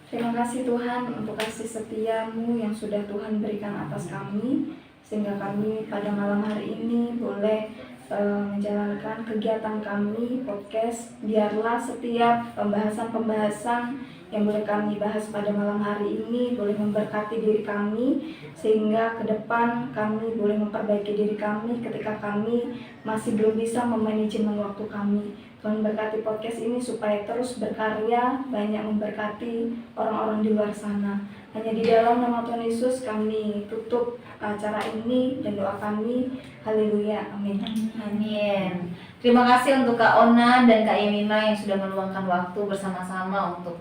Terima kasih Tuhan untuk kasih setiamu yang sudah Tuhan berikan atas kami, sehingga kami pada malam hari ini boleh menjalankan kegiatan kami podcast. Biarlah setiap pembahasan-pembahasan yang boleh kami bahas pada malam hari ini boleh memberkati diri kami, sehingga ke depan kami boleh memperbaiki diri kami ketika kami masih belum bisa memanajemen waktu kami. Tuhan berkati podcast ini supaya terus berkarya, banyak memberkati orang-orang di luar sana. Hanya di dalam nama Tuhan Yesus kami tutup acara ini dan doa kami. Haleluya, amin. Amin. Terima kasih untuk Kak Ona dan Kak Yunima yang sudah meluangkan waktu bersama-sama untuk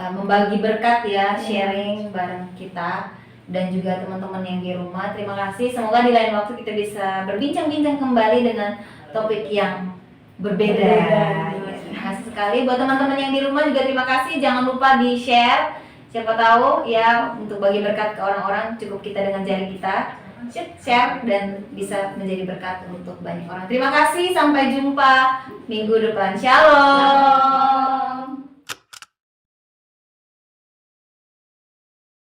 membagi berkat ya, sharing bareng kita dan juga teman-teman yang di rumah. Terima kasih. Semoga di lain waktu kita bisa berbincang-bincang kembali dengan topik yang berbeda. Terima kasih sekali buat teman-teman yang di rumah juga terima kasih. Jangan lupa di-share. Siapa tahu ya untuk bagi berkat ke orang-orang, cukup kita dengan jari kita share dan bisa menjadi berkat untuk banyak orang. Terima kasih, sampai jumpa minggu depan. Shalom.